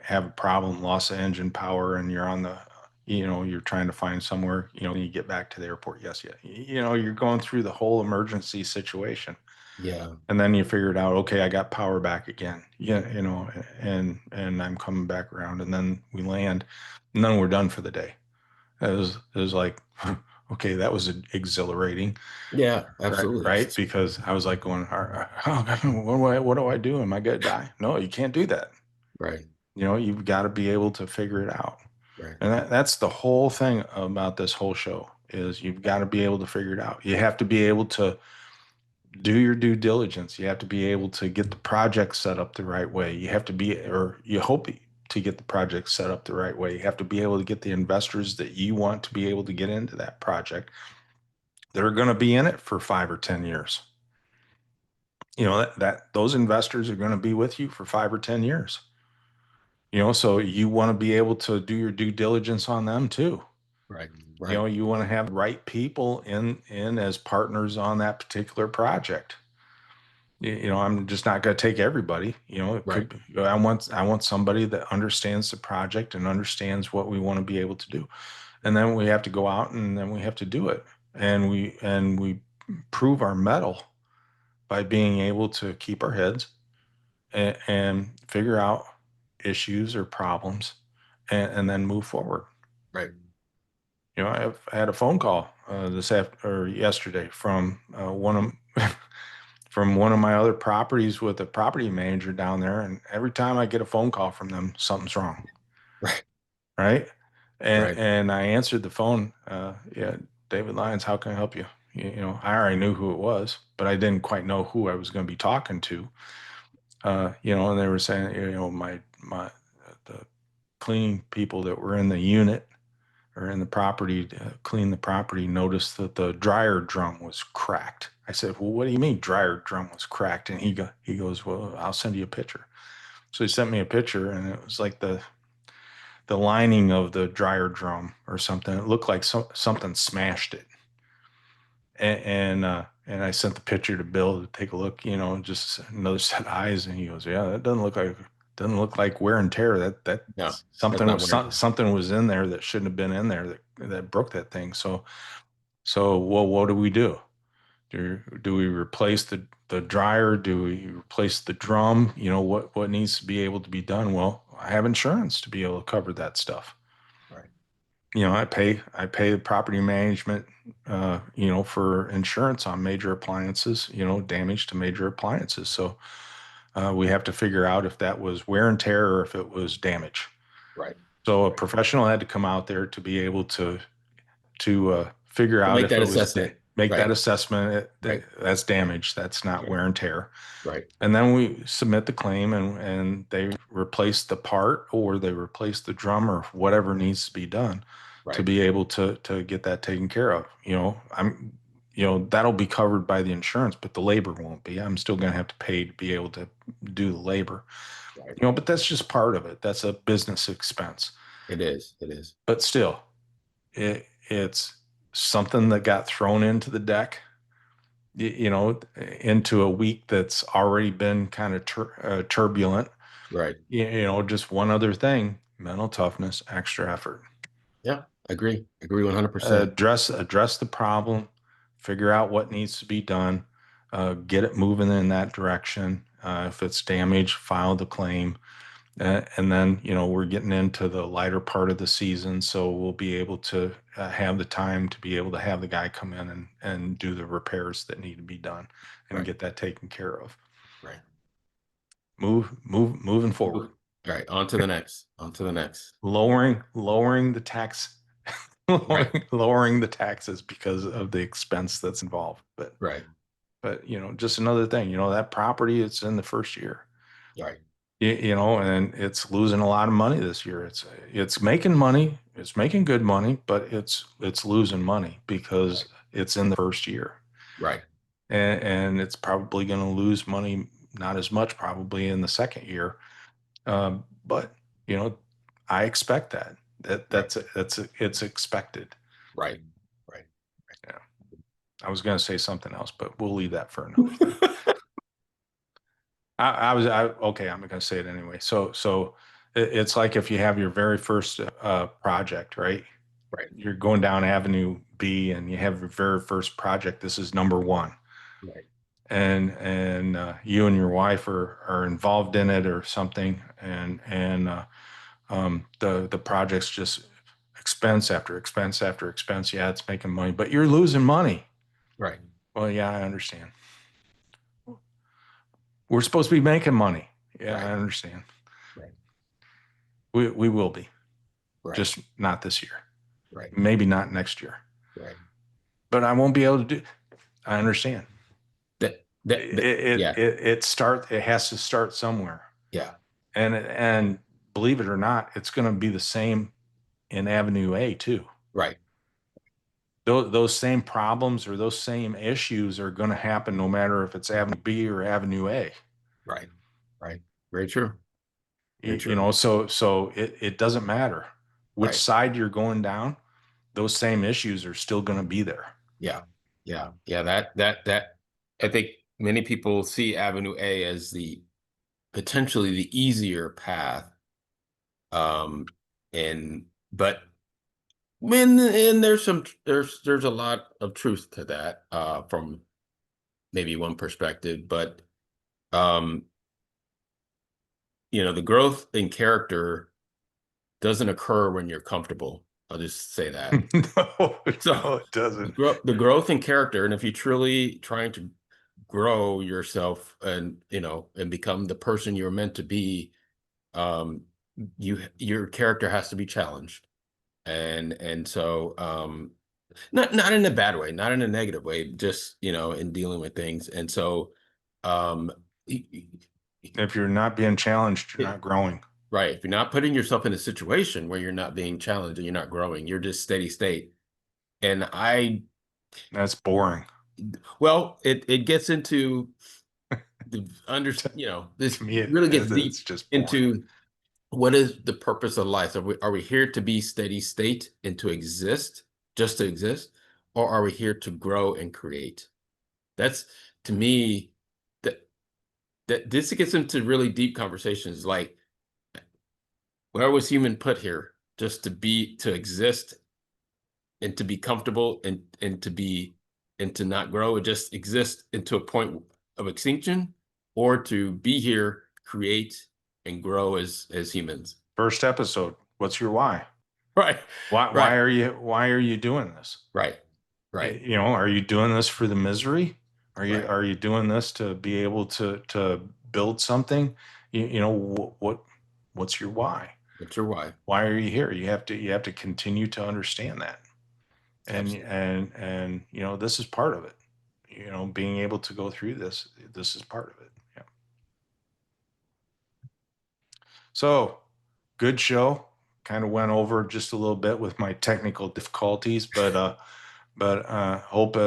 a problem, loss of engine power, and you're on the you're trying to find somewhere. You get back to the airport. Yes, yeah. You're going through the whole emergency situation, Yeah. and then you figure it out. Okay, I got power back again. Yeah, and I'm coming back around, and then we land, and then we're done for the day. It was like, okay, that was exhilarating. Yeah. Right, Absolutely. right. Because I was like going, oh, what do I do? Am I gonna die? No, you can't do that. Right. You've got to be able to figure it out. Right. And that's the whole thing about this whole show, is you've got to be able to figure it out. You have to be able to do your due diligence. You have to be able to get the project set up the right way. You have to be, or you hope to get the project set up the right way. You have to be able to get the investors that you want to be able to get into that project, that are going to be in it for 5 or 10 years. That those investors are going to be with you for 5 or 10 years. So you want to be able to do your due diligence on them too. Right. Right. You want to have the right people in as partners on that particular project. I'm just not going to take everybody. It Right. could be, I want somebody that understands the project and understands what we want to be able to do. And then we have to go out, and then we have to do it. And we prove our mettle by being able to keep our heads, and figure out issues or problems, and then move forward. Right. I've had a phone call this after or yesterday from one of from one of my other properties, with a property manager down there, and every time I get a phone call from them, something's wrong, Right. right? And Right. and I answered the phone. Yeah, David Lyons, how can I help you? I already knew who it was, but I didn't quite know who I was going to be talking to. And they were saying, the cleaning people that were in the unit or in the property to clean the property noticed that the dryer drum was cracked. I said, "Well, what do you mean dryer drum was cracked?" And he goes, "Well, I'll send you a picture." So he sent me a picture, and it was like the lining of the dryer drum or something. It looked like something smashed it. And I sent the picture to Bill to take a look, just another set of eyes, and he goes, "Yeah, that doesn't look like wear and tear. That No, that's something not was wear and tear. something was in there that shouldn't have been in there that broke that thing." So well, what do we do? Do we replace the dryer? Do we replace the drum? What needs to be able to be done? Well, I have insurance to be able to cover that stuff. Right. I pay the property management, for insurance on major appliances, damage to major appliances. So we have to figure out if that was wear and tear or if it was damage. Right. So a Right. professional had to come out there to be able to figure To out make if that it was assessment. make that Right. assessment. Right. That's damage. That's not Right. wear and tear. Right. And then we submit the claim, and they replace the part or they replace the drum or whatever needs to be done to Right. be able to get that taken care of. That'll be covered by the insurance, but the labor won't be. I'm still going to have to pay to be able to do the labor. Right. But that's just part of it. That's a business expense. It is. It is. But still, it's something that got thrown into the deck, into a week that's already been kind of turbulent. Right. Just one other thing: mental toughness, extra effort. Yeah. Agree. Agree 100%. Address the problem, figure out what needs to be done, get it moving in that direction. If it's damage, file the claim. And then, we're getting into the lighter part of the season, so we'll be able to have the time to be able to have the guy come in and do the repairs that need to be done and Right. get that taken care of. Right. Moving forward, All right. On to the next. On to the next. lowering the tax, Right. lowering the taxes because of the expense that's involved. But Right. but just another thing, that property, it's in the first year. Right. And it's losing a lot of money this year. It's making money, it's making good money, but it's losing money because Right. it's in the first year, Right. and it's probably going to lose money, not as much probably in the second year. But I expect that Right. it's expected. Right. Right. Yeah, I was going to say something else, but we'll leave that for another time. Okay. I'm going to say it anyway. So it's like if you have your very first project, right? Right. You're going down Avenue B, and you have your very first project. This is number one, Right. and you and your wife are involved in it or something, and the project's just expense after expense after expense. Yeah, it's making money, but you're losing money. Right. Well, yeah, I understand. We're supposed to be making money. Yeah, I Right. understand. Right. We will be, Right. just not this year. Right. Maybe not next year, Right. but I won't be able to do. I understand. Yeah. It has to start somewhere, Yeah. and believe it or not, it's going to be the same in Avenue A too. Right. Those same problems or those same issues are going to happen no matter if it's Avenue B or Avenue A. Right. Right. Very true. Very You true. know, so it doesn't matter which Right. side you're going down. Those same issues are still going to be there. Yeah. Yeah. Yeah. That I think many people see Avenue A as the potentially the easier path. Um, and but when and there's a lot of truth to that, from maybe one perspective, but um, the growth in character doesn't occur when you're comfortable. I'll just say that. No, So no, it the, doesn't. the growth in character, and if you're truly trying to grow yourself and become the person you're meant to be, your character has to be challenged. And so Not in a bad way, not in a negative way, just, in dealing with things. And so, um, y- y- If you're not being challenged, you're it, not growing. right. If you're not putting yourself in a situation where you're not being challenged and you're not growing, you're just steady state. And That's boring. well, it gets into To, this to me, really gets it's deep just boring. into what is the purpose of life. Are we here to be steady state and to exist, just to exist, or are we here to grow and create? That's, to me, that this gets into really deep conversations. Like, where was human put here? Just to exist and to be comfortable and to not grow and just exist into a point of extinction, or to be here, create, and grow as humans. First episode. What's your why? Right, Why right, are you doing this? right, right, Are you doing this for the misery? right. Are you doing this to be able to build something? What's your why? What's your why? Why are you here? You have to continue to understand that. Absolutely. And this is part of it. Being able to go through this is part of it. Yeah. So, good show. Kind of went over just a little bit with my technical difficulties, but hope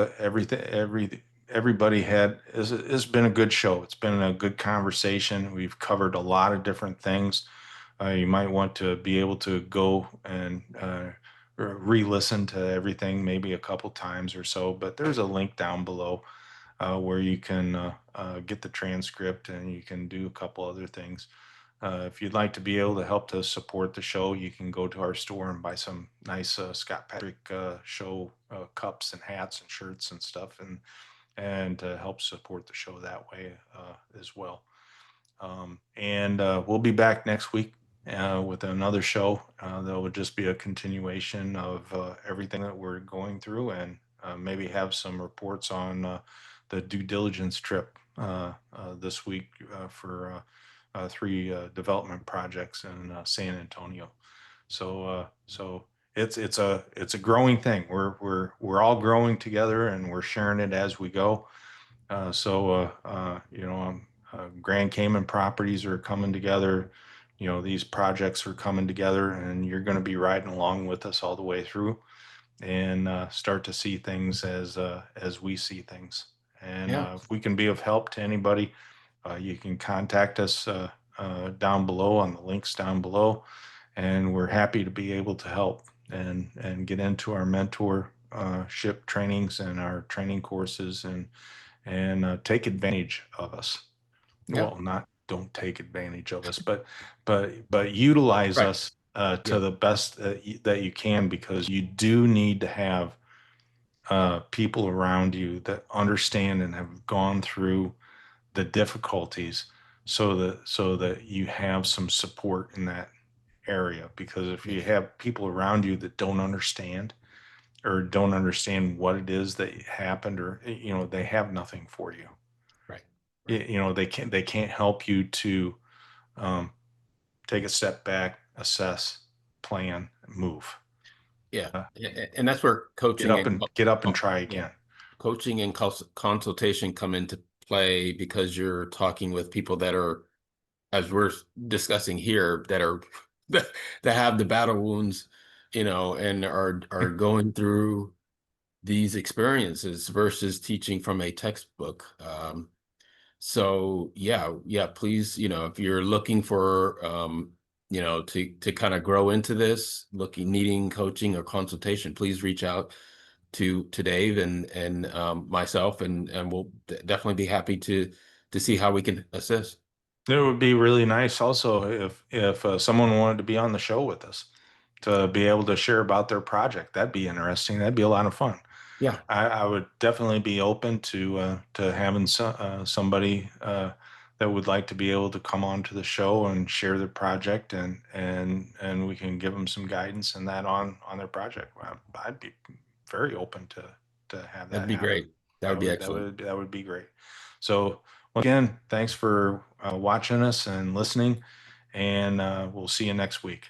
everybody had it's been a good show. It's been a good conversation. We've covered a lot of different things. You might want to be able to go and re-listen to everything maybe a couple times or so. But there's a link down below where you can get the transcript and you can do a couple other things. If you'd like to be able to help to support the show, you can go to our store and buy some nice Scott Patrick show cups and hats and shirts and stuff, and help support the show that way as well. And we'll be back next week with another show that will just be a continuation of everything that we're going through, and maybe have some reports on the due diligence trip this week for three development projects in San Antonio. So it's a growing thing. We're all growing together, and we're sharing it as we go. Grand Cayman properties are coming together. These projects are coming together, and you're going to be riding along with us all the way through, and start to see things as we see things. And Yeah, if we can be of help to anybody, you can contact us down below on the links down below, and we're happy to be able to help and get into our mentorship trainings and our training courses, and take advantage of us. yeah, Well, not don't take advantage of us, but utilize right. us to Yeah, the best that you can, because you do need to have people around you that understand and have gone through the difficulties, so that you have some support in that area. Because if you yes, have people around you that don't understand, or don't understand what it is that happened, or they have nothing for you. right, right. They can't help you to um, take a step back, assess, plan, move. Yeah, uh, and that's where coaching and get up and co- try yeah, again. coaching and consultation come into play, because you're talking with people that are, as we're discussing here, that are that have the battle wounds, and are going through these experiences versus teaching from a textbook. So yeah, yeah, please, if you're looking for, to kind of grow into this, needing coaching or consultation, please reach out to Dave and myself, and we'll definitely be happy to see how we can assist. It would be really nice also if someone wanted to be on the show with us, to be able to share about their project. That'd be interesting. That'd be a lot of fun. Yeah, I would definitely be open to having somebody that would like to be able to come on to the show and share their project, and we can give them some guidance and that on their project. Well, I'd be very open to have that'd that be happen. great. That would be excellent. That would be great. So again, thanks for watching us and listening, and we'll see you next week.